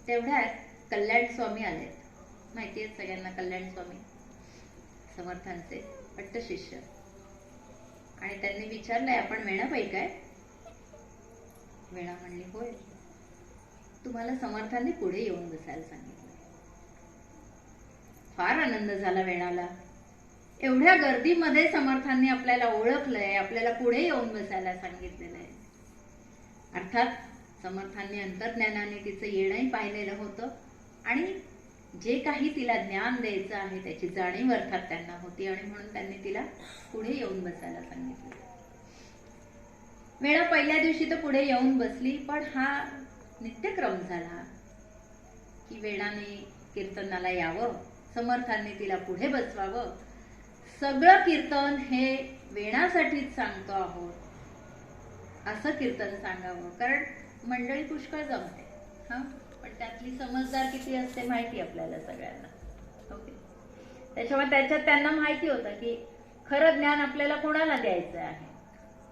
A: तेवढ्यात कल्याण स्वामी आलेत. माहिती आहे सगळ्यांना कल्याण स्वामी समर्थांचे पट्ट शिष्य. आणि त्यांनी विचारलंय, आपण वेणाबाई काय? वेणा म्हणली, होय. तुम्हाला समर्थांनी पुढे येऊन बसायला सांगितलं. फार आनंद झाला वेणाला. एवढ्या गर्दीमध्ये समर्थांनी आपल्याला ओळखलंय, आपल्याला पुढे येऊन बसायला सांगितलेलं आहे. अर्थात समर्थांनी अंतर्ज्ञानाने तिचं येणंही पाहिलेलं होतं आणि जे काही तिला ज्ञान द्यायचं आहे त्याची जाणीव अर्थात त्यांना होती आणि म्हणून त्यांनी तिला पुढे येऊन बसायला सांगितलं. वेणा पहिल्या दिवशी तर पुढे येऊन बसली, पण हा नित्यक्रम झाला की वेणाने कीर्तनाला यावं, समर्थांनी तिला पुढे बसवावं. सगळं कीर्तन हे वेणासाठीच सांगतो आहोत असं कीर्तन सांगावं, कारण मंडळी पुष्कळ जमते. पण त्यातली समजदार किती असते माहिती आपल्याला सगळ्यांना. ओके. त्याच्यामुळे त्याच्यात त्यांना माहिती होतं की खरं ज्ञान आपल्याला कोणाला द्यायचं आहे.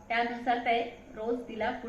A: त्यानुसार ते रोज तिला पुढे